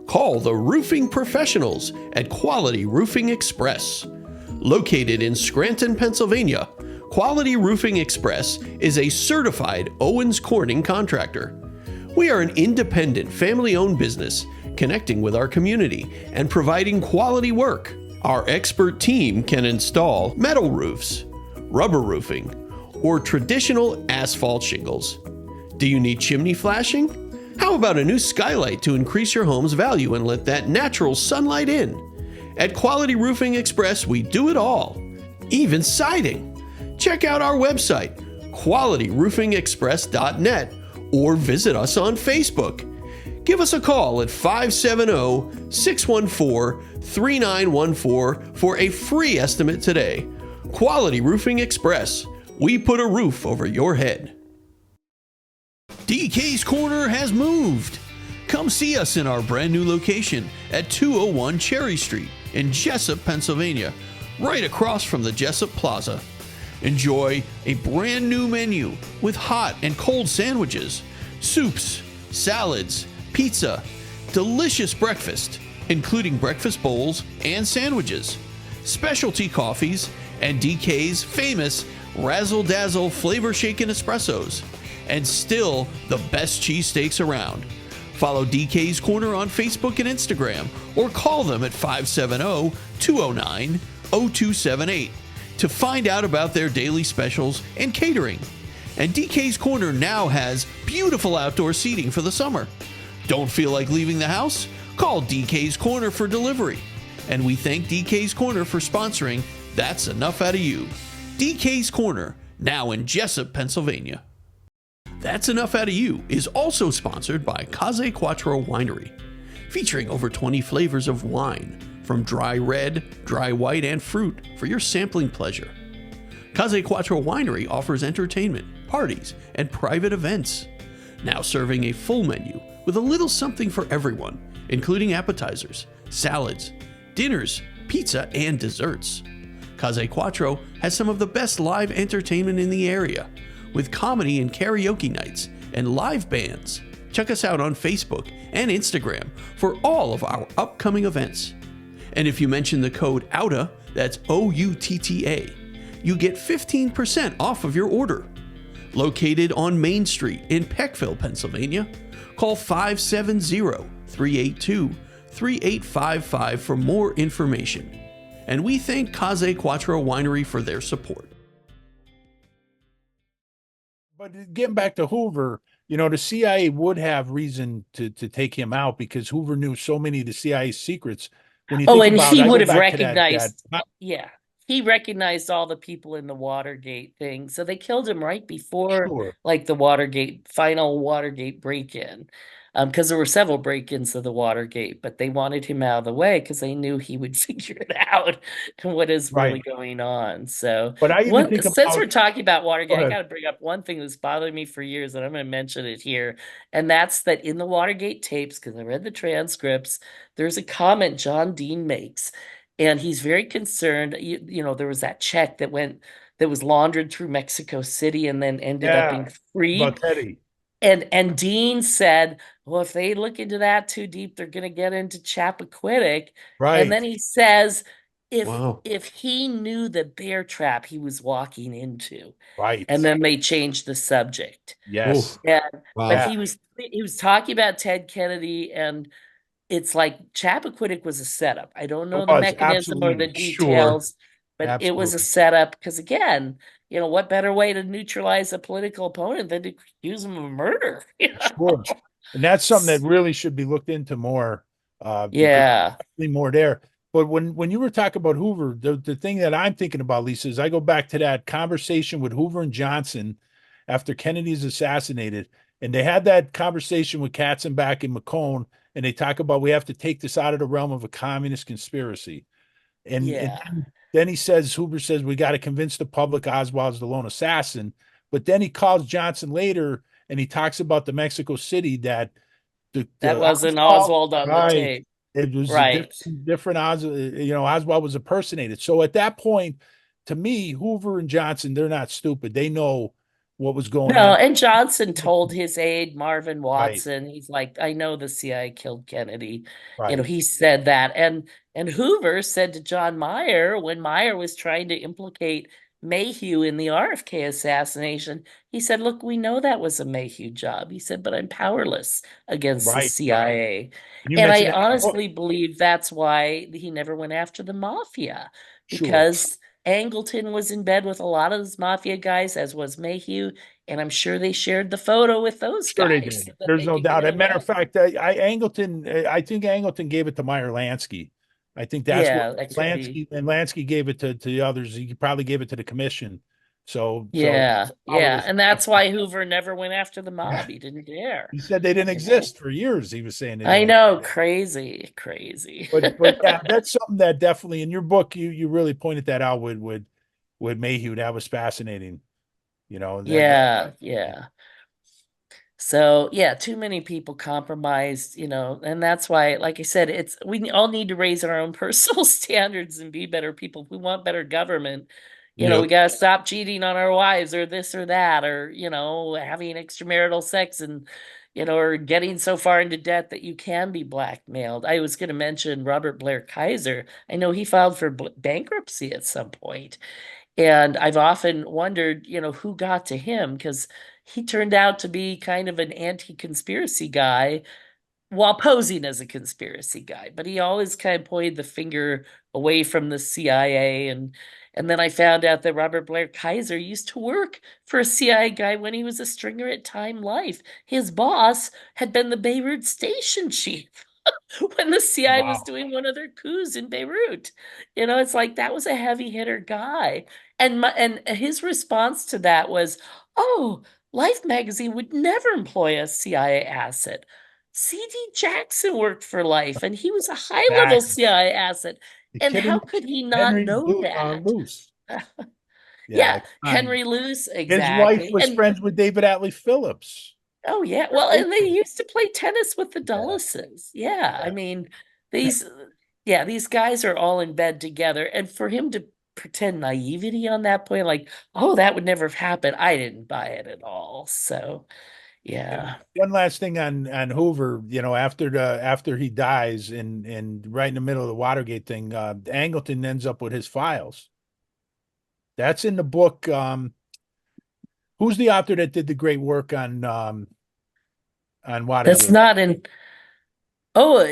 Call the roofing professionals at Quality Roofing Express. Located in Scranton, Pennsylvania, Quality Roofing Express is a certified Owens Corning contractor. We are an independent, family-owned business connecting with our community and providing quality work. Our expert team can install metal roofs, rubber roofing, or traditional asphalt shingles. Do you need chimney flashing? How about a new skylight to increase your home's value and let that natural sunlight in? At Quality Roofing Express, we do it all, even siding. Check out our website, qualityroofingexpress.net, or visit us on Facebook. Give us a call at 570-614-3914 for a free estimate today. Quality Roofing Express. We put a roof over your head. DK's Corner has moved. Come see us in our brand new location at 201 Cherry Street in Jessup, Pennsylvania, right across from the Jessup Plaza. Enjoy a brand new menu with hot and cold sandwiches, soups, salads, pizza, delicious breakfast, including breakfast bowls and sandwiches, specialty coffees, and DK's famous Razzle Dazzle flavor shaken espressos, and still the best cheesesteaks around. Follow DK's Corner on Facebook and Instagram, or call them at 570-209-0278 to find out about their daily specials and catering. And DK's Corner now has beautiful outdoor seating for the summer. Don't feel like leaving the house? Call DK's Corner for delivery. And we thank DK's Corner for sponsoring That's Enough Out of You. DK's Corner, now in Jessup, Pennsylvania. That's Enough Out of You is also sponsored by Case Quattro Winery, featuring over 20 flavors of wine, from dry red, dry white, and fruit for your sampling pleasure. Case Quattro Winery offers entertainment, parties, and private events. Now serving a full menu with a little something for everyone, including appetizers, salads, dinners, pizza, and desserts. Case Quattro has some of the best live entertainment in the area, with comedy and karaoke nights and live bands. Check us out on Facebook and Instagram for all of our upcoming events. And if you mention the code OUTA, that's OUTTA, you get 15% off of your order. Located on Main Street in Peckville, Pennsylvania, call 570-382-3855 for more information. And we thank Case Quattro Winery for their support. But getting back to Hoover, the CIA would have reason to take him out because Hoover knew so many of the CIA's secrets. When you think And about he it, I go would have back to recognized, that- yeah, he recognized all the people in the Watergate thing. So they killed him right before, Sure. like, the final Watergate break-in. Because there were several break-ins of the Watergate, but they wanted him out of the way because they knew he would figure it out and what is really Right. going on. So, But I even think since about, we're talking about Watergate, Go I ahead. got to bring up one thing that's bothered me for years, and I'm going to mention it here. And that's that in the Watergate tapes, because I read the transcripts, there's a comment John Dean makes, and he's very concerned. There was that check that was laundered through Mexico City and then ended up being freed. about Teddy. And Dean said, well, if they look into that too deep, they're going to get into Chappaquiddick. Right. And then he says, Wow. if he knew the bear trap he was walking into, Right. and then they changed the subject. Yes. And, Wow. but he was talking about Ted Kennedy, and it's like Chappaquiddick was a setup. I don't know It the was, mechanism or the absolutely. details, but it was a Absolutely. setup because, again, what better way to neutralize a political opponent than to accuse him of murder? Sure. And that's something that really should be looked into more. Because Yeah. definitely more there. But when you were talking about Hoover, the thing that I'm thinking about, Lisa, is I go back to that conversation with Hoover and Johnson after Kennedy's assassinated. And they had that conversation with Katzenbach and McCone, and they talk about we have to take this out of the realm of a communist conspiracy. And Yeah. then Hoover says, we got to convince the public Oswald's the lone assassin. But then he calls Johnson later and he talks about the Mexico City that That wasn't Oswald on the tape. It was Right. different Oswald was impersonated. So at that point, to me, Hoover and Johnson, they're not stupid. They know what was going No, on. and Johnson told his aide, Marvin Right. Watson, he's like, I know the CIA killed Kennedy. Right. He said that. And Hoover said to John Meyer, when Meyer was trying to implicate Mahue in the RFK assassination, he said, look, we know that was a Mahue job. He said, but I'm powerless against the Right. CIA. You And I mentioned that- honestly believe that's why he never went after the mafia, Sure. because Angleton was in bed with a lot of those mafia guys, as was Mahue, and I'm sure they shared the photo with those Sure they guys. did. so that There's they no could doubt. get As a matter of away. fact, I think Angleton gave it to Meyer Lansky. I think that's Yeah, what that could be. Lansky gave it to the others. He probably gave it to the commission. So Yeah, follow yeah. his- And that's why Hoover never went after the mob. He didn't dare. he said they didn't You know? exist for years. He was saying they I didn't. know, crazy, crazy. But yeah, that's something that definitely in your book you really pointed that out with Mahue. That was fascinating. You know that Yeah, yeah. So yeah, too many people compromised, and that's why, like I said, we all need to raise our own personal standards and be better people. If we want better government, Yep. we gotta stop cheating on our wives or this or that, or having extramarital sex and or getting so far into debt that you can be blackmailed. I was going to mention Robert Blair Kaiser. I know he filed for bankruptcy at some point. And I've often wondered, who got to him because he turned out to be kind of an anti-conspiracy guy while posing as a conspiracy guy. But he always kind of pointed the finger away from the CIA. And then I found out that Robert Blair Kaiser used to work for a CIA guy when he was a stringer at Time Life. His boss had been the Beirut station chief. When the CIA was Wow. doing one of their coups in Beirut. It's like that was a heavy hitter guy. And his response to that was, "Oh, Life magazine would never employ a CIA asset. C.D. Jackson worked for Life, and he was a high-level Exactly. CIA asset. The And kid how in could he not Henry know that?" Luce. Yeah, Yeah, come on. Henry Luce, His wife exactly. was And friends with David Atlee Phillips. oh yeah. Well, and they used to play tennis with the Yeah, Dulleses. Yeah. I yeah. mean, these yeah, these guys are all in bed together. And for him to pretend naivety on that point, like, oh, that would never have happened. I didn't buy it at all. So And yeah. one last thing on Hoover, after he dies and right in the middle of the Watergate thing, Angleton ends up with his files. That's in the book. Who's the author that did the great work on That's Watergate? not in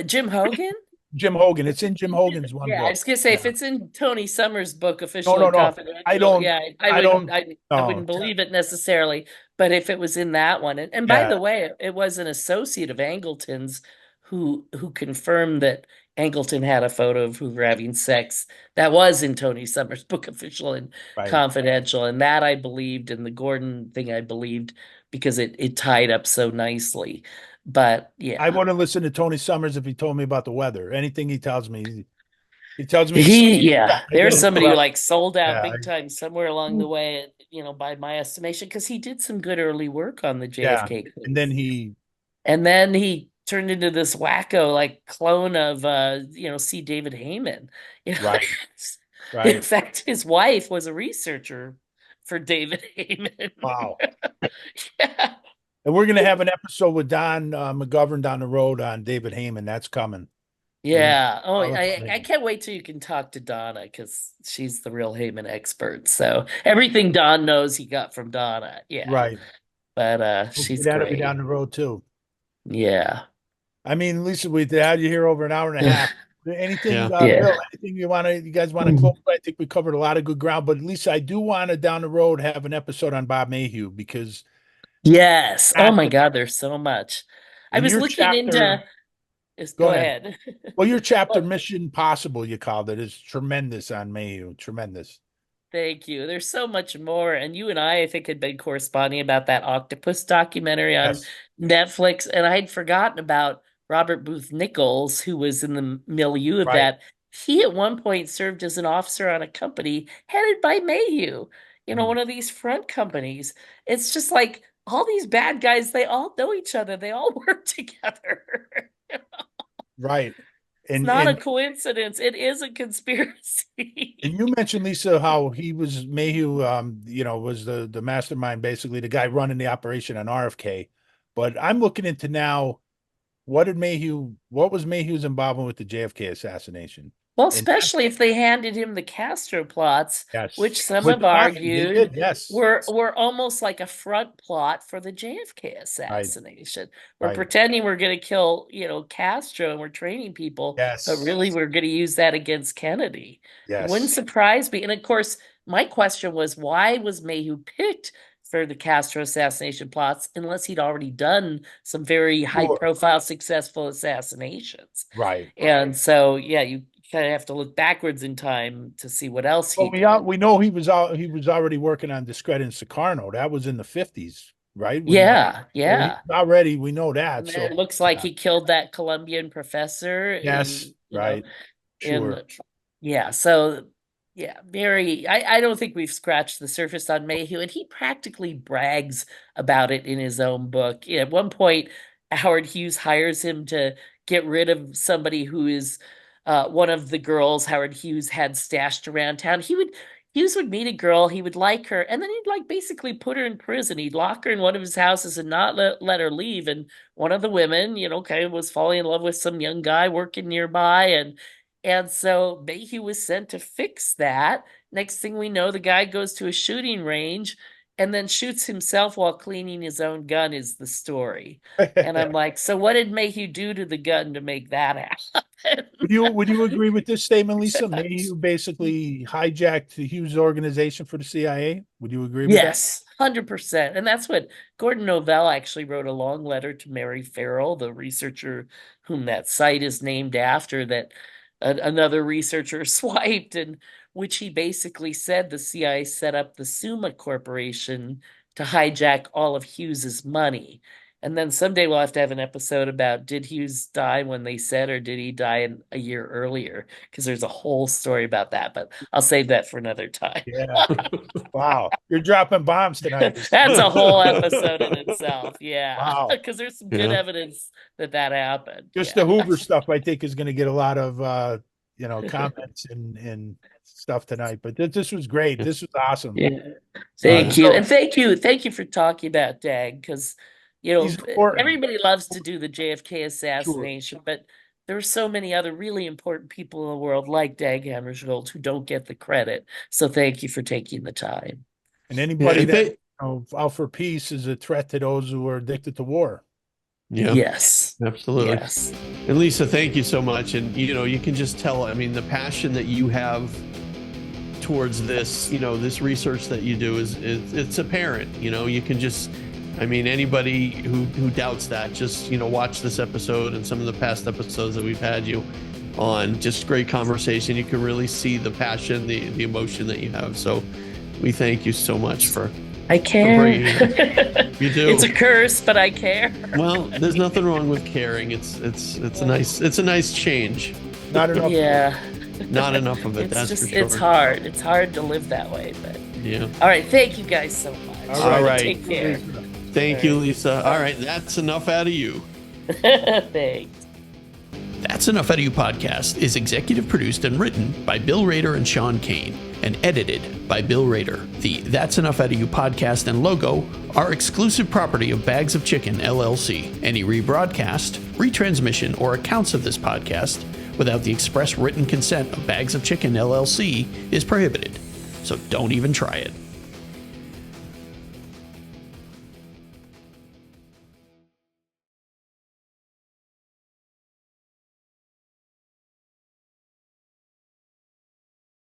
Jim Hogan? Jim Hogan. It's in Jim Hogan's one Yeah, I book. was gonna say if Yeah. it's in Tony Summers' book, No, Official no, and no. I Confidential, don't. yeah, I I wouldn't, don't. I No. wouldn't believe it necessarily. But if it was in that one, and by Yeah. the way, it was an associate of Angleton's who confirmed that Angleton had a photo of Hoover having sex. That was in Tony Summers' book, Official and Right. Confidential, and that I believed, and the Gordon thing I believed because it tied up so nicely. But I yeah. wouldn't listen to Tony Summers if he told me about the weather. Anything he tells me, he tells me. Yeah, I get there's in somebody who trouble. like sold out Yeah. big time somewhere along the way, by my estimation, because he did some good early work on the Yeah. JFK And then case. he. And then he turned into this wacko like clone of C. David Heyman. You know, Right. in Right. fact, his wife was a researcher for David Heyman. Wow. Yeah. And we're gonna have an episode with Don McGovern down the road on David Heyman. That's coming. We're gonna Yeah. Oh, all about I Heyman. can't wait till you can talk to Donna because she's the real Heyman expert. So everything Don knows he got from Donna. Yeah. Right. But Hopefully she's that'll be down great. the road too. Yeah. I mean, Lisa, we had you here over an hour and a half. Anything, Yeah. Bill? Yeah. Anything you guys want to close? I think we covered a lot of good ground. But Lisa, I do want to down the road have an episode on Bob Mayhew because Yes. Oh my chapter God, there's so much. I in was your looking chapter. into this. Go Go ahead. ahead. Well, your chapter Well, Mission Possible, you called it, is tremendous on Mayhew. Tremendous. thank you. There's so much more. And you and I think, had been corresponding about that octopus documentary on Yes. Netflix. And I'd forgotten about Robert Booth Nichols, who was in the milieu of Right. that. He at one point served as an officer on a company headed by Maheu, Mm. one of these front companies. It's just like all these bad guys, they all know each other, they all work together. Right. It's And not a and coincidence, it is a conspiracy. and you mentioned, Lisa, how he was Mayhew, was the mastermind, basically the guy running the operation on RFK. But I'm looking into now what was Mayhew's involvement with the JFK assassination? Well, And especially if they handed him the Castro plots, which yes, some with have the money they argued did, yes. were almost like a front plot for the JFK Right, assassination. We're right. pretending we're going to kill, Castro, and we're training people, but Yes, really we're going to use that against Kennedy. It wouldn't yes. surprise me. And of course, my question was, why was Mayhew picked for the Castro assassination plots unless he'd already done some very high Sure. profile successful assassinations? Right. And so, yeah, you kind of have to look backwards in time to see what else he Well, did. we know he was already working on Discrediting Sukarno. That was in the 50s, right? Yeah, So yeah. already we know that. And So then it looks like he killed that Colombian professor yes, in, right, sure. in yeah, so yeah, very I don't think we've scratched the surface on Mayhew, and he practically brags about it in his own book. At one point, Howard Hughes hires him to get rid of somebody who is one of the girls Howard Hughes had stashed around town. Hughes would meet a girl, he would like her, and then he'd like basically put her in prison. He'd lock her in one of his houses and not let her leave. And one of the women, kind of was falling in love with some young guy working nearby, and so Mayhew was sent to fix that. Next thing we know, the guy goes to a shooting range and then shoots himself while cleaning his own gun, is the story. And I'm like, so what did Mayhew do to the gun to make that happen? Would you agree with this statement, Lisa? Mayhew basically hijacked the Hughes organization for the CIA. Would you agree with that? Yes, 100%. And that's what Gordon Novell actually wrote a long letter to Mary Farrell, the researcher whom that site is named after, that another researcher swiped, and which he basically said the CIA set up the Summa Corporation to hijack all of Hughes's money. And then someday we'll have to have an episode about, did Hughes die when they said, or did he die a year earlier? Because there's a whole story about that, but I'll save that for another time. Yeah. Wow. You're dropping bombs tonight. That's a whole episode in itself. Yeah. Wow. Because there's some good Yeah. evidence that happened. Just Yeah. the Hoover stuff, I think, is going to get a lot of comments and stuff tonight. But this was great. This was awesome. Yeah. Thank you. And thank you for talking about Dag, because He's important. everybody loves to do the JFK assassination, but there are so many other really important people in the world like Dag Hammarskjold who don't get the credit. So thank you for taking the time. And anybody that out for peace is a threat to those who are addicted to war. Yeah. Yes. Absolutely. Yes. And Lisa, thank you so much. And you can just tell, I mean, the passion that you have towards this, this research that you do is it's apparent. You can just, I mean, anybody who doubts that, just watch this episode and some of the past episodes that we've had you on. Just great conversation. You can really see the passion, the emotion that you have. So we thank you so much for. I care. You do. It's a curse, but I care. Well, there's nothing wrong with caring. It's a nice change. Not enough. Yeah. Not enough of it. That's for sure. It's hard. It's hard to live that way, but yeah. All right. Thank you guys so much. All right. Take care. Thank you, Lisa. All right. That's enough out of you. Thanks. That's Enough Out of You podcast is executive produced and written by Bill Rader and Sean Kane and edited by Bill Rader. The That's Enough Out of You podcast and logo are exclusive property of Bags of Chicken, LLC. Any rebroadcast, retransmission, or accounts of this podcast without the express written consent of Bags of Chicken, LLC is prohibited. So don't even try it.